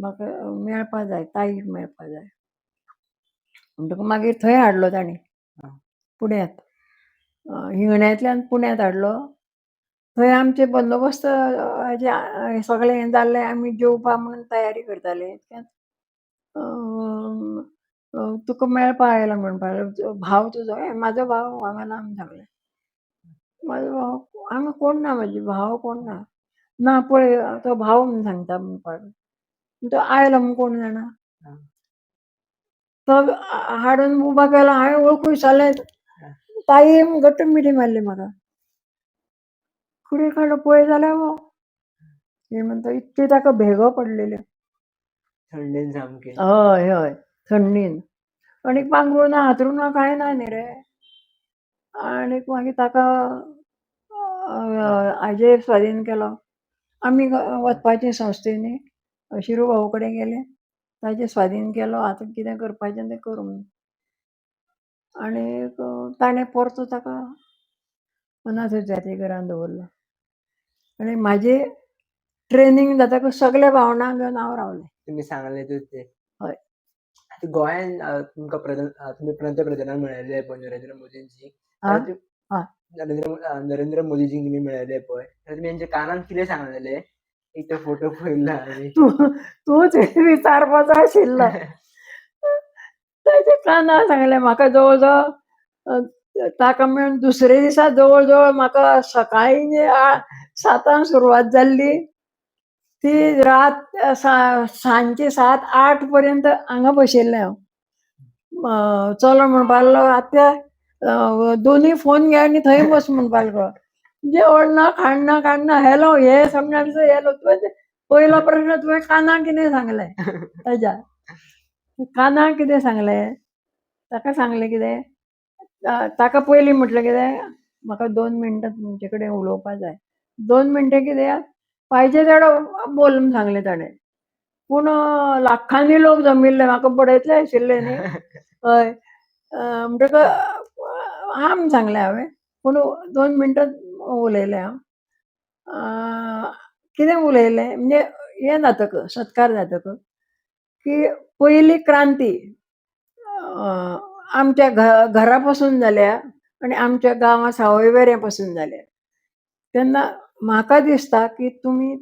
म्हाका मेळपा जाय, ताईक मेळपा जाय. म्हणटकच मागीर थंय हाडलो तांणी हां. पुण्यांत. हिंगण्यातल्यान पुण्यांत हाडलो. थंय आमचे बंदोबस्त सगळें हें जाल्लें आमी जेवपा म्हणून तयारी करताले. तुका मेळपा आयला म्हणपाक लागलो. भाव तुजो? म्हाजो भाव हांगा ना म्हणून सांगलें. म्हाजो भाव हांगा कोण ना म्हाजे भाव कोण ना. ना पळय तो भाव म्हणून सांगता म्हणपाक लागलो. तो आयलो म्हूण कोण जाणा. हां. तो हाडून उबो केलो. हांवें वळखून विचारलें ताई म्हूण घट्ट मिठी मारली म्हाका. फुडें काडलो पळय जाल्यार हो. हे म्हणटा इतल्यो ताका भेगो पडलेल्यो. थंडेन सामकें. हय हय. थंडीन आनी पांघरूण ना हातरूण ना कांय ना न्ही रे. आनीक मागीर ताका हाजेर स्वाधीन केलो. आमी वचपाचें संस्थेनी शिरू भाऊ कडेन गेले. ताजेर स्वाधीन केलो. आतां कितें करपाचें तें कर म्हणून. आनीक ताणें परतो ताका अनाथ विद्यार्थी दवरलो. आनी म्हाजें ट्रेनींग जातकच सगल्या भावंडांक घेवन हांव रावलें. तुम्ही सांगलें ते. हय. आता गोंयान तुमकां तुम्ही पंतप्रधानाक मेळयले पळय नरेंद्र मोदींची. आं? तर हय. नरेंद्र मोदीजींक तुमी मेळयले पळय. तर तुमी तेंच्या कानान कितें सांगलेलें? एक तो फोटो पळयल्लो हांवें. तूंच विचारपाचो आशिल्लो. ताच्या कानार सांगलें म्हाका जवळ जवळ ताका मेळून दुसरे दिसा जवळ जवळ म्हाका सकाळीं 7 सुरवात जाल्ली ती रात सांजची 7-8 पर्यंत हांगा बशिल्लें हांव. चलो म्हणपा लागलो आत्या दोनी फोन घे आनी थंय बस म्हणपा लागलो. जेवण ना खाण ना कांय ना हॅलो हे समजायचं हॅलो तुवें पयलो प्रश्न तुवें कानाक कितें सांगलें ताच्या. कानाक कितें सांगलें? ताका सांगलें कितें? ताका पयलीं म्हटलें कितें म्हाका 2 मिनटां तुमचे कडेन उलोवपा जाय. 2 मिनटां कित्याक? पाहिजे तेवढो बोल म्हूण सांगलें ताणें. पूण लाखांनी लोक जमिल्ले म्हाका बडयतले आशिल्ले न्ही. हय. म्हणटकच हां म्हूण सांगलें हांवें. पूण 2 मिनटां उलयलें हांव. कितें उलयलें म्हणजे हें जातकच सत्कार जातकच की पयली क्रांती आमच्या घरा पासून जाल्या आनी आमच्या गांवां सावयवेऱ्यां पासून जाल्या. तेन्ना म्हाका दिसता की तुमी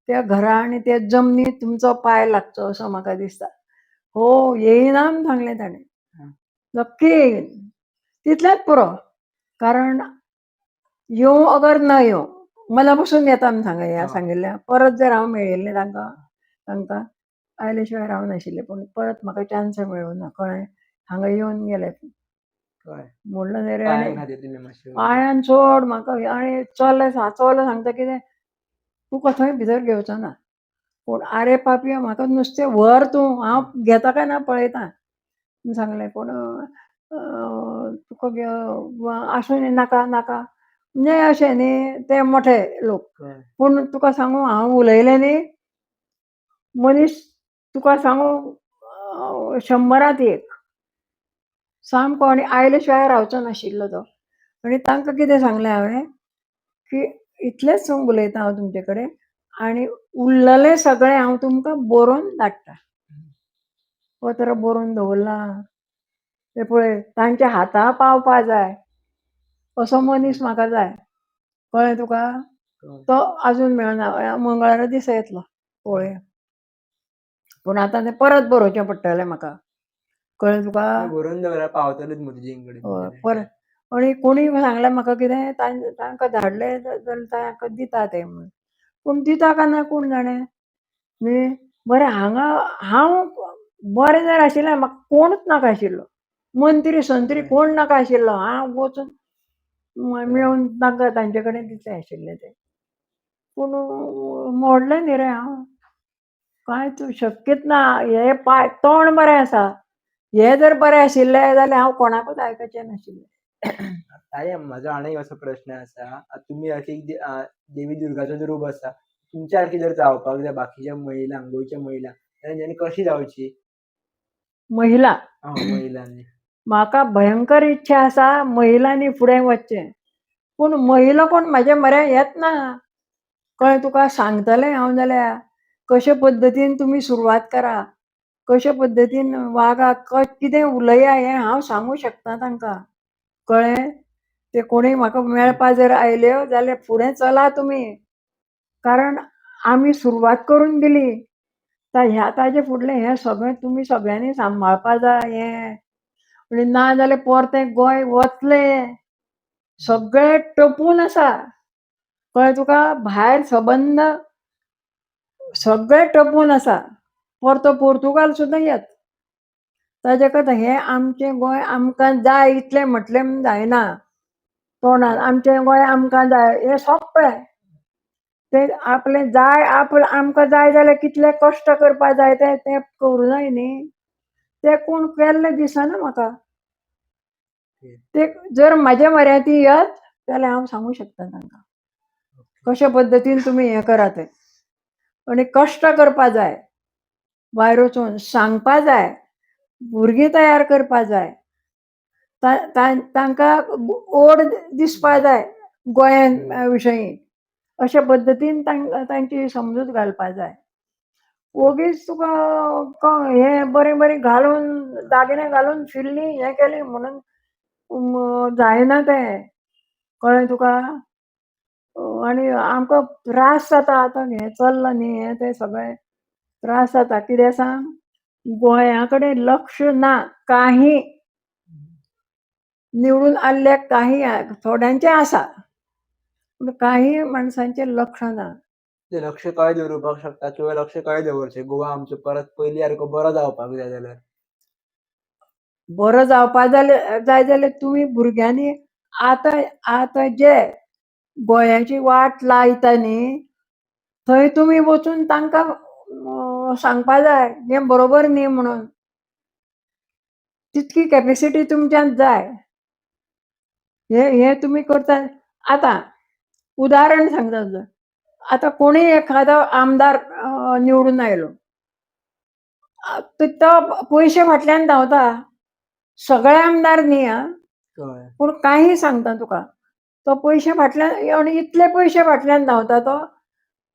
त्या घरा आनी त्या जमनीत तुमचो पांय लागचो असो म्हाका दिसता. हो येयना म्हूण सांगलें ताणें. नक्की येईन. तितलेंच पुरो. कारण येवं अगर न येवं मनापासून येता म्हूण सांगिल्लें. परत जर हांव मेळयल्लें तांकां आयले शिवाय रावनाशिल्लें. पूण परत म्हाका चान्स मेळूं ना कळ्ळें. हांगा येवन गेलें. म्हणलं न्ही रे आनी पांयान चोड म्हाका आनी चले सांगता कितें तुका थंय भितर घेवचो ना. पूण आरे पापया म्हाका नुस्तें व्हर तूं हांव घेता काय ना पळयता म्हूण सांगलें. पूण तुका आसूं न्ही नाका नाका म्हणजे अशें न्ही ते मोठे लोक. पूण तुका सांगू हांव उलयलें न्ही मनीस तुका सांगू 100रांत 1 सामको आनी आयले शिवाय रावचो नाशिल्लो तो. आनी तांकां कितें सांगलें हांवें की इतलेंच उलयतां हांव तुमचे कडेन आनी उरलेलें सगळें हांव तुमकां बरोवन धाडटां. पत्र बरोवन दवरलां. तें पळय तांच्या हाता पावपा जाय असो मनीस म्हाका जाय. कळ्ळें तुका? तो आजून मेळना. मंगळारा दिसा येतलो पळोवया. पूण आतां तें परत बरोवचें पडटलें म्हाका. कळ्ळें तुका? बरोवन दवरा पावतलेच मोदीजीं कडेन. हय परत आनी कोणी सांगलें म्हाका कितें तांकां धाडलें जाल्यार तांकां दिता तें म्हणून. पूण दिता काय ना कोण जाणें न्ही. बरें हांगा हांव बरें जर आशिल्लें म्हाका कोणूच नाका आशिल्लो. मंत्री संत्री कोण नाका आशिल्लो. हांव वचून मेळून तांकां तांचे कडेन दितलें आशिल्लें तें. पूण मोडलें न्ही रे हांव. कांयच शक्यच ना. हे तोंड बरें आसा. हे जर बरें आशिल्लें जाल्यार हांव कोणाकूच आयकचें नाशिल्लें. ताई म्हजो आनीक असो प्रश्न आसा. तुमी अशी देवी दुर्गाचो जो रूप आसा तुमच्या सारकी जर जावपाक जाय बाकीच्या महिलांक गोंयच्या महिलांक जाल्यार तेंच्यांनी कशी जावची? महिला महिलांनी. म्हाका भयंकर इच्छा आसा महिलांनी फुडें वचचें. पूण महिला कोण म्हाजे म्हऱ्यान येच ना. कळ्ळें तुका? सांगतलें हांव जाल्यार कशे पद्दतीन तुमी सुरवात करा. कशे पद्दतीन वागा कितें उलया हें हांव सांगूं शकता तांकां. कळ्ळें? ते कोणीय म्हाका मेळपा जर आयल्यो जाल्यार फुडें चला तुमी. कारण आमी सुरवात करून दिली. ताचे फुडलें हें सगळें तुमी सगळ्यांनी सांबाळपा जाय हें. आनी ना जाल्यार परतें गोंय वतलें. सगळें टपून आसा. कळ्ळें तुका? भायर सबंद सगळें टपून आसा. परतो पोर्तुगाल सुद्दां येत. ताजे खातीर हें आमचें गोंय आमकां जाय इतलें म्हटलें म्हूण जायना. तोंडान आमचें गोंय आमकां जाय हें सोंपें. तें आपलें जाय आमकां जाय जाल्यार कितले कश्ट करपा जाय तें करूं जाय न्ही. ते कोण केल्ले दिसना म्हाका. ओके. ते जर म्हाज्या म्हऱ्यांत ती येत जाल्यार हांव सांगूं शकता तांकां ओके. कशे पद्दतीन तुमी हें करात तें. आनी कश्ट करपा जाय. भायर वचून सांगपा जाय. भुरगीं तयार करपा जाय. तांकां ओड दिसपा जाय गोंया विशयी. अशे पद्दतीन तांची समजूत घालपा जाय. ओगीच तुका हें बरें बरें घालून दागिने घालून फिरलीं हें केलीं म्हणून जायना तें. कळ्ळें तुका? आनी आमकां त्रास जाता आतां हें चल्लां न्ही हें तें सगळें त्रास जाता. कित्याक सांग? गोंया कडेन लक्ष ना काही. निवडून आयल्ल्याक काही थोड्यांचें आसा. पूण काही माणसांचें लक्ष ना. ते लक्ष कळे दवरुपाक शकता किंवा लक्ष कळे दवरचें. गोवा आमचो परत पयलीं सारको बरो जावपाक जाय जाल्यार. बरो जावपा जाय जाल्यार तुमी भुरग्यांनी आतां जे गोंयाची वाट लायता न्ही थंय तुमी वचून तांकां सांगपा जाय हें बरोबर न्ही म्हणून. तितकी कॅपेसिटी तुमच्यांत जाय. हें तुमी करता. आतां उदाहरण सांगता तुका. आतां कोणीय एखादो आमदार निवडून आयलो. तो पयशे फाटल्यान धांवता. सगळे आमदार न्ही आं. कळ्ळें. पूण काही सांगता तुका. तो पयशे फाटल्यान आनी इतले पयशे फाटल्यान धांवता तो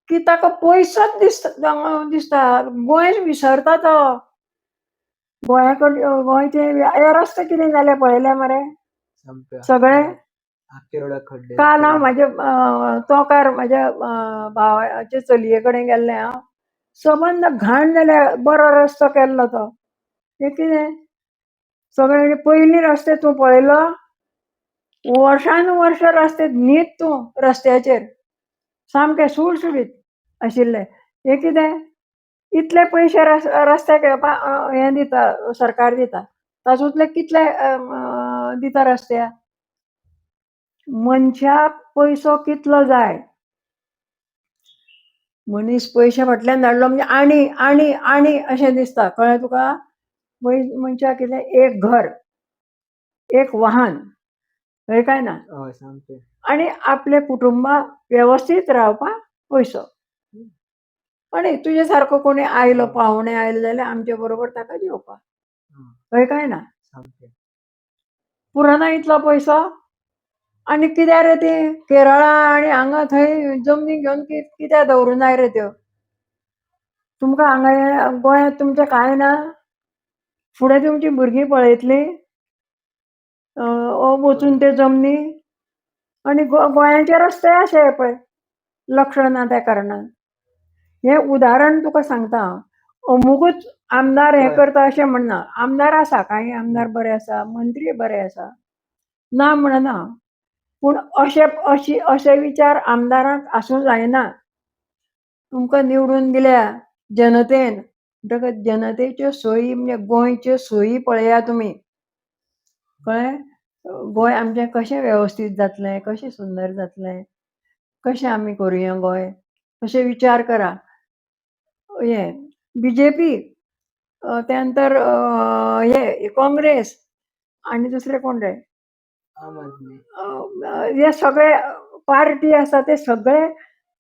की ताका पयसोच दिसता. गोंय विसरता तो. गोंयचे हे रस्ते कितें जाले पळयले मरे सामके सगळे. आख्खे रोडाक खड्डे काल हांव सगळे. म्हाजे तोंकार म्हाज्या भावाचे चलये कडेन गेल्लें हांव. सबंद घाण जाल्या. बरो रस्तो केल्लो तो. हें कितें? सगळे पयलीं रस्ते तूं पळयलो वर्सान वर्स रस्ते न्हीद तूं रस्त्याचेर सामके सुळसुळीत आशिल्ले. हें कितें? इतले पयशे रस्त्याक हें दिता सरकार दिता. तातूंतले कितले दिता रस्त्याक? मनशाक पयसो कितलो जाय? मनीस पयशे फाटल्यान धाडलो म्हणजे आनी अशें दिसता. कळ्ळें तुका? मनशाक कितें एक घर, एक वाहन कळ्ळें काय ना? हय सामकें. आनी आपले कुटुंबाक वेवस्थीत रावपाक पयसो. आनी तुजे सारको कोणी आयलो पाहुणे आयले जाल्यार आमचे बरोबर ताका जेवपाक. कळ्ळें काय ना? सामकें. पुरना इतलो पयसो. आनी कित्याक रे ती केरळा आनी हांगा थंय जमनी घेवन कित्याक दवरूं जाय रे त्यो? तुमकां हांगा गोंयांत तुमचें कांय ना? फुडें तुमचीं भुरगीं पळयतलीं वचून ते जमनी. आनी गोंयाचे रस्ते अशे पळय. लक्ष ना त्या कारणान. हें उदाहरण तुका सांगता हांव. अमुकूच आमदार हें करता अशें म्हणना. आमदार आसा, काही आमदार बरे आसा, मंत्री बरे आसा. ना म्हणना हांव. पूण अशे विचार आमदाराक आसूं जायना. तुमकां निवडून दिल्या जनतेन म्हणटकच जनतेच्यो सोयी म्हणजे गोंयच्यो सोयी पळया तुमी. कळ्ळें? गोंय आमचें कशें वेवस्थीत जातलें, कशें सुंदर जातलें, कशें आमी करुया गोंय, अशे विचार करा. हें BJP त्या नंतर काँग्रेस आनी दुसरे कोण रे? आम आदमी. हे सगळे पार्टी आसा ते सगळे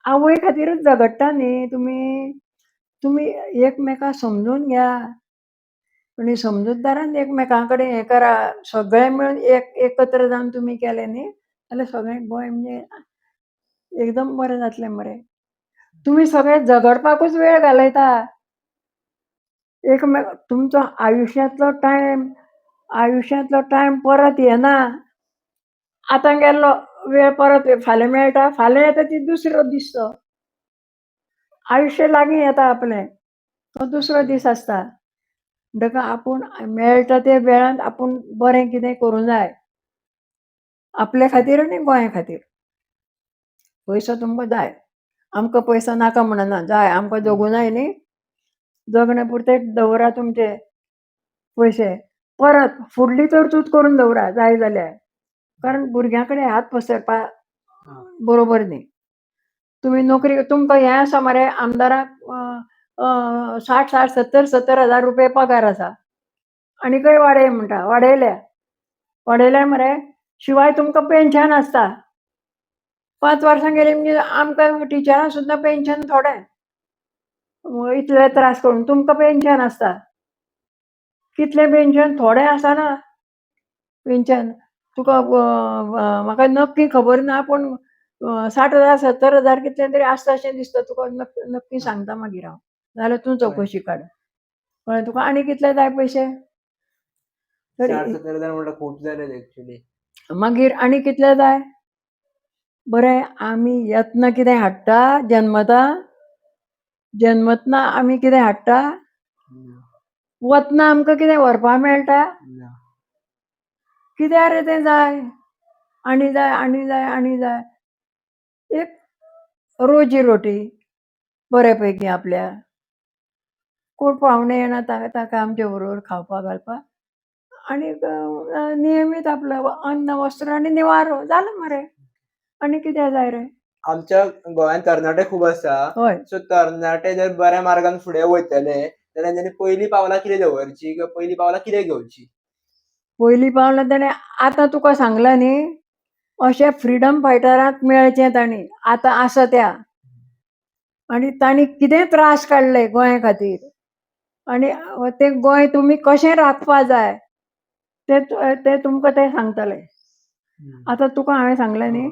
आवय खातीरच झगडटा न्ही. तुमी एकमेकाक समजून घ्या. आनी समजूतदारान एकमेकां कडेन हें करा. सगळे मेळून एकत्र जावन तुमी केलें न्ही जाल्यार सगळें गोंय म्हणजे एकदम बरें जातलें मरे. तुमी सगळे झगडपाकूच वेळ घालयता. तुमचो आयुश्यांतलो टायम परत येना. आतां गेल्लो वेळ परत फाल्यां मेळटा. फाल्यां येता ती दुसरो दीस तो. आयुश्य लागीं येता आपलें. तो दुसरो दीस आसता. म्हणटकच आपूण मेळटा ते वेळांत आपूण बरें कितें करूं जाय. आपले खातीर आनी गोंया खातीर. पयसो तुमकां जाय. आमकां पयसो नाका म्हणना. जाय आमकां जगूं जाय न्ही. जगणे पुरते दवरा तुमचे पयशे. परत फुडली तरतूद करून दवरा जाय जाल्यार. कारण भुरग्यां कडेन हात पसरपा बरोबर न्ही. तुमी नोकरी तुमकां हें आसा मरे आमदाराक 60,000 70,000 पगार आसा. आनी खंय वाडय म्हणटा, वाडयल्या मरे. शिवाय तुमकां पेन्शन आसता. 5 वर्सां गेलीं म्हणजे आमकां टिचरांक सुद्दां पेन्शन थोडें. इतले त्रास करून तुमकां पेन्शन आसता. कितलें पेन्शन? थोडें आसना पेन्शन. तुका म्हाका नक्की खबर ना, पूण 60,000 70,000 कितलें तरी आसता अशें दिसता. तुका नक्की सांगता मागीर हांव. जाल्यार तूं हय. चवकशी काड. कळ्ळें तुका. आनी कितले जाय पयशे? तरी 60,000-70,000 म्हणल्यार खूब जाले एक्चुअली. मागीर आनी कितले जाय? बरें, आमी यत्न कितें हाडटा जन्मता? जन्मतना आमी कितें हाडटा? ना, वतना आमकां कितें व्हरपा मेळटा? ना. कित्याक रे तें जाय? आनी जाय, आनी जाय, आनी जाय. एक रोजी रोटी बऱ्यापैकी आपल्या. कोण पाहुणे येना ताका आमचे बरोबर खावपाक घालपाक. आनीक नियमीत आपलं अन्न, वस्त्र आनी निवारो जालें मरे. आनी कितें जाय रे? आमच्या गोंयांत तरणाटे खूब आसा. हय. सो तरणाटे जर बऱ्या मार्गान फुडें वयतले जाल्यार तेंच्यांनी पयलीं पावलां कितें दवरचीं किंवा पयलीं पावलां कितें घेवचीं? पयलीं पावलां तेणें आतां तुका सांगलां न्ही, अशें फ्रिडम फायटरांक मेळचें तांणी. आतां आसा त्या. आनी तांणी कितें त्रास काडले गोंया खातीर. आनी तें गोंय तुमी कशें राखपा जाय ते तुमकां ते सांगतले. आतां तुका हांवें सांगलें न्ही,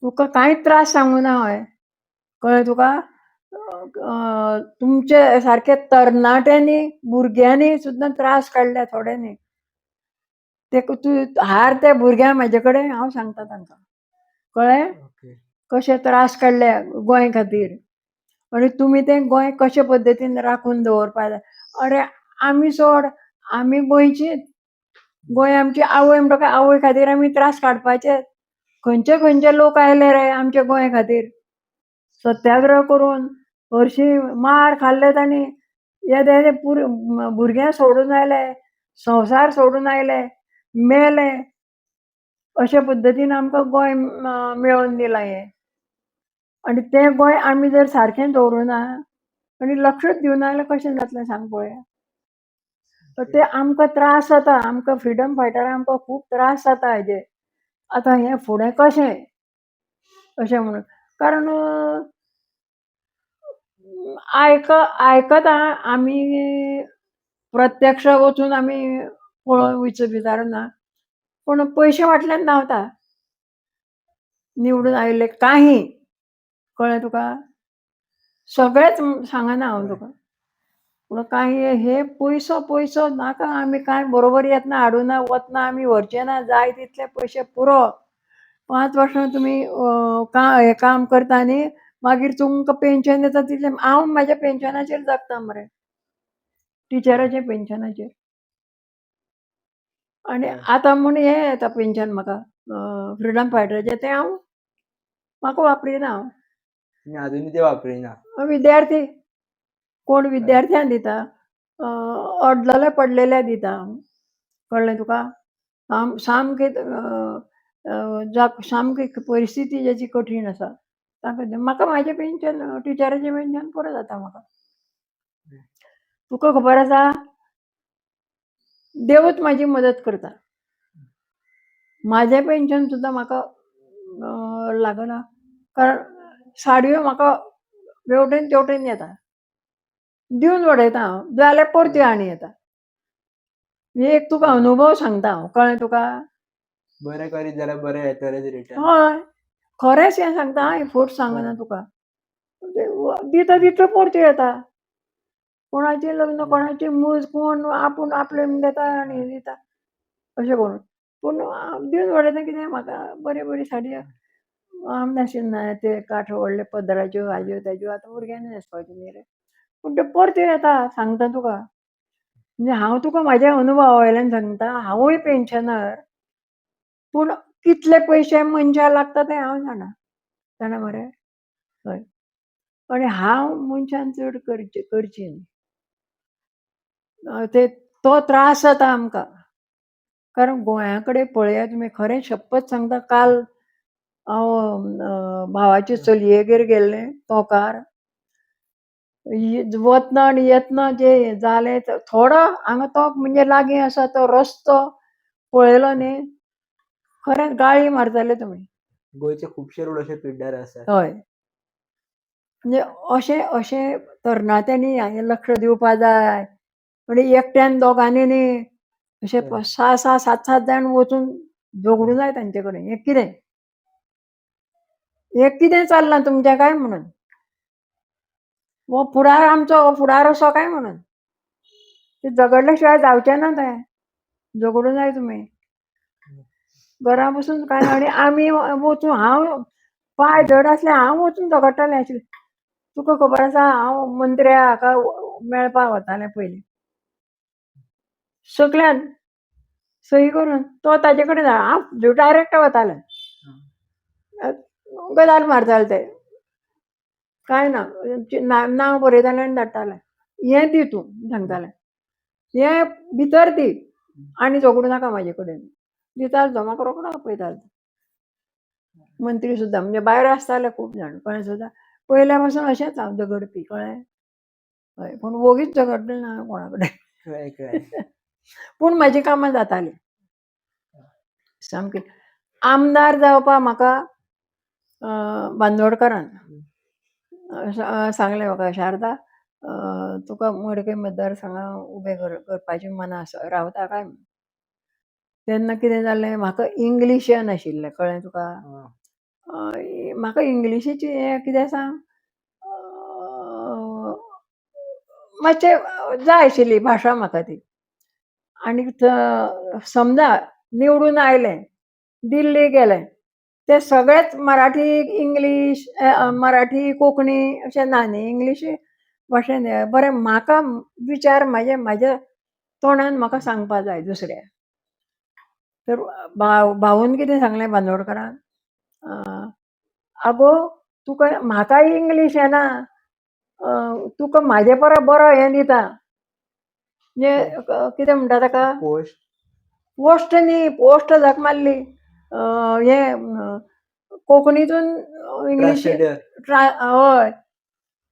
तुका कांयच त्रास सांगूं ना हांवें. कळ्ळें तुका. तुमचे सारके तरणाट्यांनी, भुरग्यांनी सुद्दां त्रास काडल्या थोड्यांनी. ते तूं हार त्या भुरग्यांक म्हाजे कडेन, हांव सांगता तांकां. कळ्ळें. ओके. कशे त्रास काडल्या गोंय खातीर. आनी तुमी तें गोंय कशे पद्दतीन राखून दवरपा जाय. अरे आमी सोड, आमी गोंयचीच. गोंय आमची आवय म्हणटकच आवय खातीर आमी त्रास काडपाचेच. खंयचे खंयचे लोक आयले रे आमचे गोंय खातीर. सत्याग्रह करून हरशीं मार खाल्ले तांणी. येदे येदे भुरग्यां सोडून आयले, संवसार सोडून आयले, मेले. अशे पद्दतीन आमकां गोंय मेळोवन दिलां हें. आनी तें गोंय आमी जर सारकें दवरुना आनी लक्षूच दिवना जाल्यार कशें जातलें सांग पळोवया. तर ते आमकां त्रास जाता. आमकां फ्रिडम फायटरांक आमकां खूब त्रास जाता हेजे. आतां हें फुडें कशें अशें म्हणून. कारण आयकता आमी प्रत्यक्ष वचून आमी पळोवन विचारना. पूण पयशे वाटल्यान धांवता. निवडून आयिल्ले काही. कळ्ळें तुका. सगळेच सांगना हांव तुका. पूण काही हे पयसो नाका. आमी कांय बरोबर येतना हाडूना, वतना आमी व्हरचे ना. जाय तितले पयशे पुरो. 5 वर्सां तुमी हें काम करता न्ही, मागीर तुमकां पेन्शन येता तितलें. हांव म्हाज्या पेन्शनाचेर जगता मरे. टिचराचे पेन्शनाचेर. आनी आतां म्हूण हें येता पेन्शन म्हाका फ्रिडम फायटराचें, तें हांव म्हाका वापरिना हांव. तुमी आजुनूय तें वापरिना. विद्यार्थी कोण विद्यार्थ्यांक दिता. अड्डले पडलेल्या दिता हांव. कळ्ळें तुका. सामकें सामकी परिस्थिती जाची कठीण आसा ताका म्हाका म्हाजें पेन्शन टिचराचें पेन्शन पुरो जाता म्हाका. तुका खबर आसा देवूच म्हाजी मदत करता. म्हाजें पेन्शन सुद्दां म्हाका लागना. कारण साडयो म्हाका हेवटेन तेवटेन येता. दिवन उडयता हांव. जाल्यार परत्यो आनी येता. हे एक तुका अनुभव सांगता हांव. कळ्ळें तुका. बरें करीत जाल्यार बरें येतलेच रिटर्न. हय. खरेंच हें सांगता हांव. फोट सांगना तुका. दिता तितल्यो परत्यो येता. कोणाचें लग्न, कोणाची मूज, कोण आपूण आपलें देता आनी दिता अशें करून. पूण दिवन उडयता कितें म्हाका बऱ्यो साडयो नाशिना ते काठ व्हडले पदराच्यो हाज्यो ताज्यो आतां भुरग्यांनी न्हेसपाच्यो न्ही रे. पूण त्यो परत्यो येता सांगता तुका. म्हणजे हांव तुका म्हाज्या अनुभवा वयल्यान सांगता. हांवूय पेन्शनर. पूण कितले पयशे मनशाक लागता तें हांव जाणा मरे. हय. आनी हांव मनशान चड करची न्ही. तो त्रास जाता आमकां. कारण गोंया कडेन पळयात तुमी. खरें शपथ सांगता. काल हांव भावाचे चलयेगेर गेल्लें तोंकार. वतना आणि येतना जे जालें थोडो हांगा तो म्हणजे लागीं आसा तो रस्तो पळयलो न्ही खरेंच गाळी मारतले तुमी. गोंयचे खुबशे रोड असे पिड्ड्यार आसात. हय. म्हणजे अशें तरणाट्यांनी हांगा लक्ष दिवपा जाय. म्हणजे एकट्यान दोगांनी न्ही अशे हय. 6-6, 7-7 जाण वचून झगडूं जाय तांचे कडेन. हें कितें? हें कितें चल्लां तुमचें काय म्हणून? हो फुडार आमचो, हो फुडार असो काय म्हणून. ते झगडल्या शिवाय जावचें ना तें. झगडूं जाय तुमी. घरा बसून काय आणि आमी वचून हांव पाय जड आसले हांव वचून झगडटालें आशिल्लें. तुका खबर आसा हांव मंत्र्या हाका मेळपाक वतालें पयलीं. सकल्यान सही करून तो ताजे कडेन हांव डायरेक्ट वतालें. गजाल मारताले ते. काय ना नांव बरयतालें आनी धाडटालें. हें दी तूं सांगतालें. हें भितर दी आनी झगडूं नाका म्हाजे कडेन. दितालो तो म्हाका रोखडो आपयतालो. मंत्री सुद्दां म्हणजे भायर आसताले खूब जाण कळ्ळें सुद्दां. पयल्या पासून अशेंच हांव झगडपी कळ्ळें. हय पूण वोगीच झगडलें ना हांवें कोणा कडेन. कळ्ळें. पूण म्हाजी कामां जातालीं. सामकी. आमदार जावपा म्हाका बांदोडकरान सांगलें म्हाका शारदा तुका मडकय मतदारसंघां उबें करपाचें मना रावता काय म्हूण. तेन्ना कितें जालें म्हाका इंग्लीश येनाशिल्लें कळ्ळें तुका. म्हाका इंग्लिशीची हें कितें सांग मातशें जाय आशिल्ली भाशा म्हाका ती. आनीक समजा निवडून आयलें, दिल्ली गेलें, ते सगळेच मराठी, इंग्लीश, मराठी, कोंकणी अशें ना न्ही. इंग्लीश भाशेन बरें म्हाका विचार म्हाज्या तोंडान म्हाका सांगपा जाय दुसऱ्या. तर भाऊन कितें सांगलें बांदोडकरान आगो तुका म्हाकाय इंग्लीश येना तुका म्हाजे परस बरो हें दिता. म्हणजे कितें म्हणटा ताका पोस्ट. पोस्ट न्ही पोस्ट झक मारली. हें कोंकणीतून इंग्लीश ट्रान्सलेटर. हय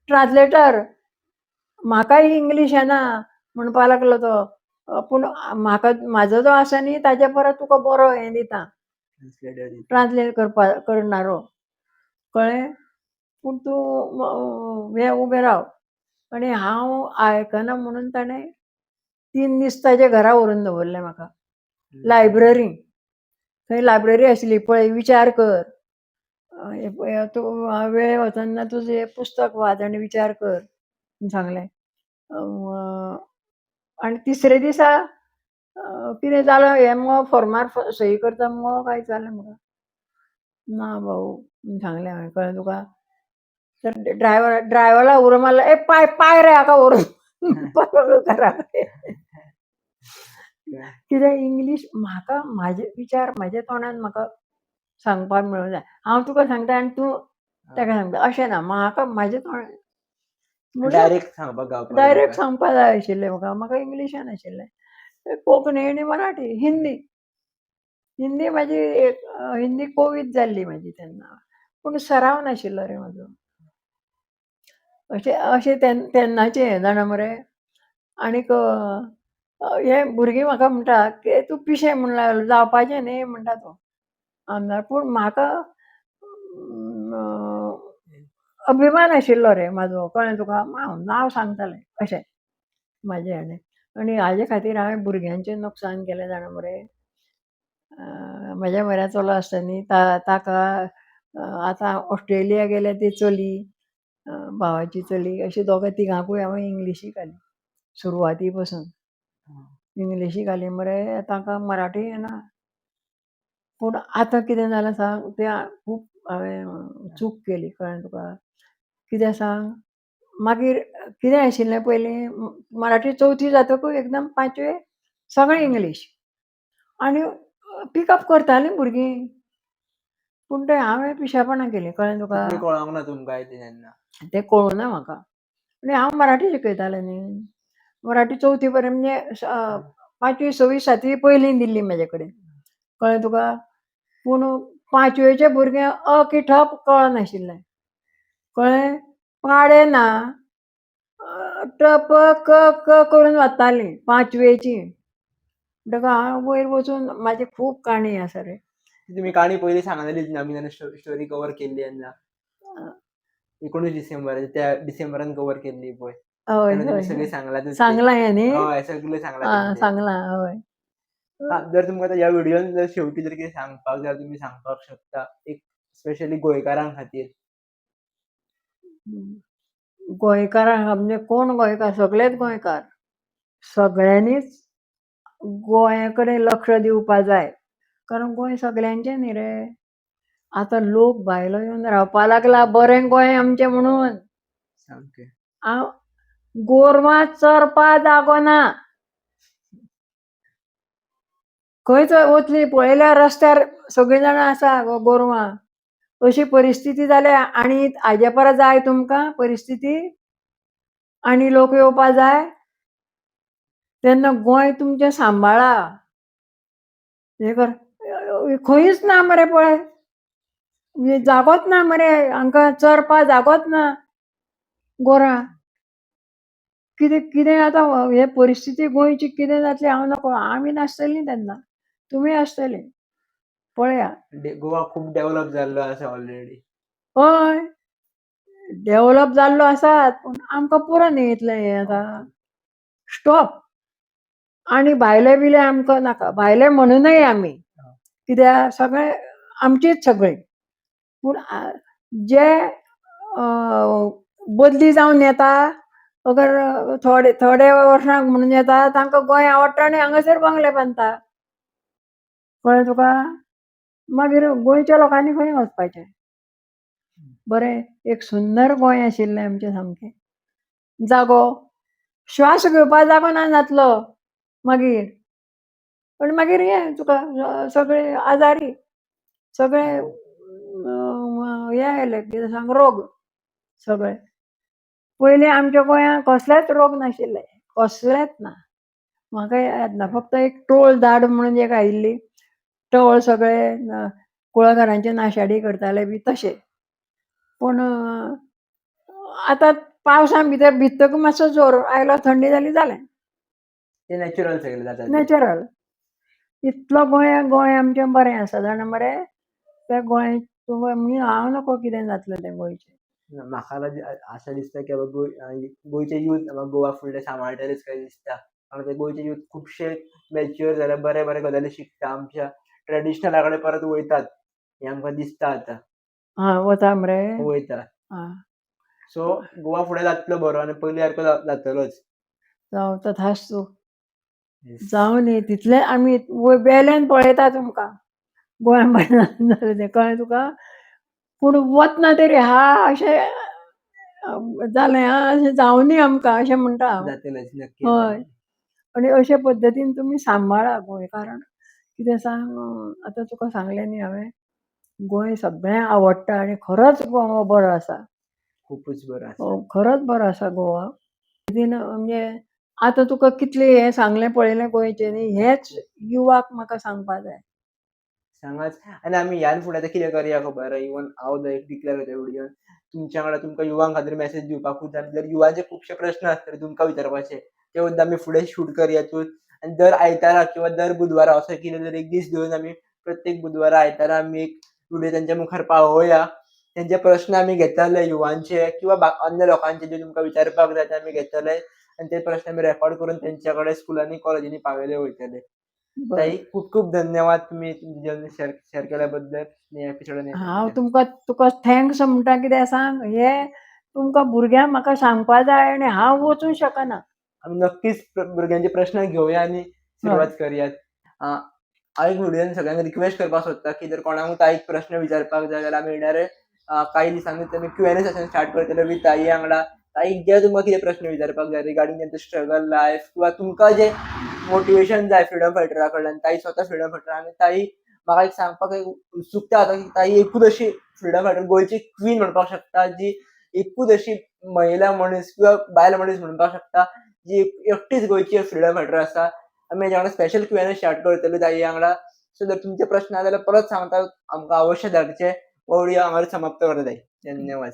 ट्रान्सलेटर. म्हाकाय इंग्लीश येना म्हणपा लागलो तो. पूण म्हाका म्हाजो जो आसा न्ही ताजे परस तुका बरो हें दिता. ट्रान्सलेट करणारो कळ्ळें. पूण तूं हें उबें राव. आनी हांव आयकना म्हणून ताणें 3 दीस ताजे घरा व्हरून दवरलें म्हाका. लायब्ररींत. थंय लायब्ररी आशिल्ली पळय विचार कर. तूं वेळ वचना तुजें पुस्तक वाच आनी विचार कर म्हूण सांगलें. आनी तिसरे दिसा कितें जालो हें मुगो फॉर्मार सही करता मुगो काय जालें म्हाका. ना भाऊ म्हूण सांगलें हांवें कळ्ळें तुका. तर ड्रायव्हराक उरो मारलो ए पाय रे हाका व्हरून घरा कडेन. कित्याक इंग्लीश म्हाका म्हाजे विचार म्हाज्या तोंडान म्हाका सांगपाक मेळूं जाय. हांव तुका सांगता आनी तूं ताका सांगता अशें ना. म्हाका म्हाजें तोंड डायरेक्ट सांगपाक गावपाक डायरेक्ट सांगपा जाय आशिल्लें म्हाका इंग्लिशान आशिल्लें. कोंकणी आनी मराठी, हिंदी. हिंदी म्हाजी हिंदी कोवीत जाल्ली म्हाजी तेन्ना. पूण सराव नाशिल्लो रे म्हाजो. अशें तेन्नाचें हें जाणा मरे. आनीक हे भुरगीं म्हाका म्हणटा की तूं पिशें म्हूण जावपाचें न्ही म्हणटा तो आमदार. पूण म्हाका अभिमान आशिल्लो रे म्हाजो कळ्ळें तुका. हांव नांव सांगतालें अशें म्हाजें हाणें. आनी हाजे खातीर हांवें भुरग्यांचें नुकसान केलें जाणा मरे. म्हाज्या म्हऱ्या चलो आसता न्ही ताका आतां ऑस्ट्रेलिया गेल्या ती चली भावाची चली अशीं दोगां तिगांकूय हांवें इंग्लिशीक घाली सुरवाती पासून. इंग्लिशीक घाली मरे ताका मराठी येना. पूण आतां कितें जालें सांग तें खूब हांवें चूक केली कळ्ळें तुका. कितें सांग मागीर कितें आशिल्लें पयलीं मराठी चवथी जातकूच एकदम 5वे सगळें इंग्लीश. आनी पिकअप करतालीं भुरगीं. पूण तें हांवें पिशेपणां केलीं कळ्ळें तुका. कळोंक ना तुमकां तेन्ना. तें कळूना म्हाका. आनी हांव मराठी शिकयतालें न्ही. मराठी चवथी पर्यंत म्हणजे 5वी 6वी 7वी पयलीं दिल्ली म्हाजे कडेन कळ्ळें तुका. पूण 5वेचे भुरगें अ की ठप कळनाशिल्लें कळ्ळें. पाडे ना टप क क करून वाचतालीं 5वेची. म्हणटकच हांव वयर वचून म्हाजी खूब काणी आसा रे. ती तुम्ही काणी पयलीं सांगलेलीच न्ही, आमी जेन्ना स्टोरी कव्हर केल्ली तेन्ना. अ, 19 डिसेंबर त्या डिसेंबरान कव्हर केल्ली पळय. हय, तेन्ना तुमी हय, सगळी हय. सांगलातच ती. सांगलां हें न्ही? हय, सगळें सांगलां आं, तेंचें. सांगलां हय. जर तुमकां आतां ह्या व्हिडिओन जर शेवटी जर कितें सांगपाक जाय तुमी सांगपाक शकता. एक स्पेशली गोंयकारां खातीर. गोंयकारांक म्हणजे कोण गोंयकार? सगळेच गोंयकार. सगळ्यांनीच गोंया कडेन लक्ष दिवपा जाय. कारण गोंय सगळ्यांचें न्ही रे. आतां लोक भायलो येवन रावपा लागला बरें गोंय आमचें म्हणून. सामकें. हांव गोरवां चरपा जागो ना. खंयच वचलीं पळयल्यार रस्त्यार सगळीं जाणां आसा गोरवां. अशी परिस्थिती जाल्या आनी हाजे परस जाय तुमकां परिस्थिती? आनी लोक येवपा जाय? तेन्ना गोंय तुमचें सांबाळा. हें कर खंयच ना मरे पळय. म्हणजे जागोच ना मरे हांकां चरपा जागोच ना गोरां. कितें कितें आतां हे परिस्थिती गोंयची कितें जातली हांव नकळो. आमी नासतलीं तेन्ना. तुमी आसतलीं. पळया. गोवा खूब डेव्हलप जाल्लो आसा ऑलरेडी. हय. डेव्हलप जाल्लो आसात पूण आमकां पुरो न्ही इतलें हें आतां. स्टॉप. आनी भायले बिले आमकां नाका. भायले म्हणूनय आमी. कित्याक सगळे आमचीच सगळीं. पूण जे बदली जावन येता अगर थोडे वर्सांक म्हणून येता तांकां गोंय आवडटा आनी हांगासर बंगले बांदता. कळ्ळें तुका? मागीर गोंयच्या लोकांनी खंय वचपाचें? बरें एक सुंदर गोंय आशिल्लें आमचें सामकें. जागो. श्वास घेवपा जागो ना जातलो मागीर. पण मागीर हें तुका सगळे आजारी. सगळे हे आयले कितें सांग रोग सगळे. पयलीं आमच्या गोंयांत कसलेच रोग नाशिल्ले. कसलेच ना. म्हाका याद ना. फक्त एक टोळ दाड म्हणून एक आयिल्ली. टोळ सगळे कुळागरांचे नाशाडी करताले बी तशें. पूण आतां पावसां भितर भिजतकच मातसो जोर आयलो थंडी जाली जालें. ते नॅचरल सगळें जाता तें. नॅचरल. इतलो गोंय आमचें बरें आसा जाणा मरे. तें गोंय हांव नकळो कितें जातलें तें गोंयचें. म्हाका अशें दिसता की गोंयचे यूथ गोवा फुडलें सांबाळटलेच कशें दिसता. कारण ते गोंयचे यूथ खुबशे मॅच्युअर जाल्यार बरे बरे गजाली शिकता. आमच्या ट्रेडिशनला कडेन परत वयतात. हें आमकां दिसता आतां. हां, वता मरे. वयता. आं. सो गोवा फुडें जातलो बरो आनी पयलीं सारको जातलोच. जावं तथास्तु. जावं न्ही तितलें आमी वेल्यान पळयता तुमकां. गोंयान जालें तें कळ्ळें तुका? पूण वतना तरी अशें जालें अशें जावं न्ही आमकां अशें म्हणटा हांव. जातलेच नक्की हय. जातलें. आनी अशे पद्दतीन तुमी सांबाळा गोंय. कारण कितें सांग आतां तुका सांगलें न्ही हांवें गोंय सगळ्यांक आवडटा आनी खरोच गोवा बरो आसा. खूपच बरो आसा. खरोच बरो आसा गोवा. म्हणजे आतां तुका कितलें हें सांगलें पळयलें गोंयचें न्ही हेच युवाक म्हाका सांगपा जाय. सांगाच आनी आमी ह्यान फुडें आतां कितें करया खबर? इवन हांव एक डिक्लेअर करता व्हिडिओन तुमच्या वांगडा तुमकां युवां खातीर मॅसेज दिवपाकूच जाय. जर युवांचे खुबशे प्रश्न आसतले तुमकां विचारपाचे ते सुद्दां आमी फुडें शूट करया आनी दर आयतारा किंवा दर बुधवारा असो कितें तरी एक दीस घेवन आमी प्रत्येक बुधवारा आयतारा आमी एक व्हिडिओ तेंच्या मुखार पावोवया. तेंचे प्रश्न आमी घेतले युवांचे किंवा अन्य लोकांचे जे तुमकां विचारपाक जाय ते आमी घेतले आनी ते प्रश्न आमी रेकॉर्ड करून तेंच्या कडेन स्कुलांनी कॉलेजींनी पावयले वयतले. ताई खूप खूप धन्यवाद तुम्ही तुमचे शेअर केल्याबद्दल या एपिसोडान हांव तुका थँक्स म्हणटा कित्याक सांग हे तुमकां भुरग्यांक म्हाका सांगपा जाय आनी हांव वचूंक शकना. आमी नक्कीच भुरग्यांचे प्रश्न घेवया आनी सुरवात करयात. हांव एक व्हिडिओन सगळ्यांक रिक्वेस्ट करपाक सोदता की जर कोणाकूय ताईक प्रश्न विचारपाक जाय जाल्यार आमी येणारे काही दिसांनी आमी Q&A सेशन स्टार्ट करतले विथ ताई वांगडा. ताईक जे तुमकां कितें प्रश्न विचारपाक जाय रिगार्डींग तेंचो स्ट्रगल लायफ किंवा तुमकां जे मोटिवेशन जाय फ्रिडम फायटरा कडल्यान ताई स्वता फ्रिडम फायटर आनी ताई म्हाका एक सांगपाक एक उत्सुकता जाता की ताई एकूच अशी फ्रिडम फायटर गोंयची क्वीन म्हणपाक शकता जी एकूच अशी महिला मनीस किंवा बायल मनीस म्हणपाक शकता जी एकटीच गोंयची फ्रिडम फायटर आसा. आमी हेच्या वांगडा स्पेशल Q&A स्टार्ट करतले ताई वांगडा. सो जर तुमचे प्रश्न आसा जाल्यार परत सांगता आमकां अवश्य धाडचे. हो व्हिडिओ हांगार समाप्त करता ताई. धन्यवाद.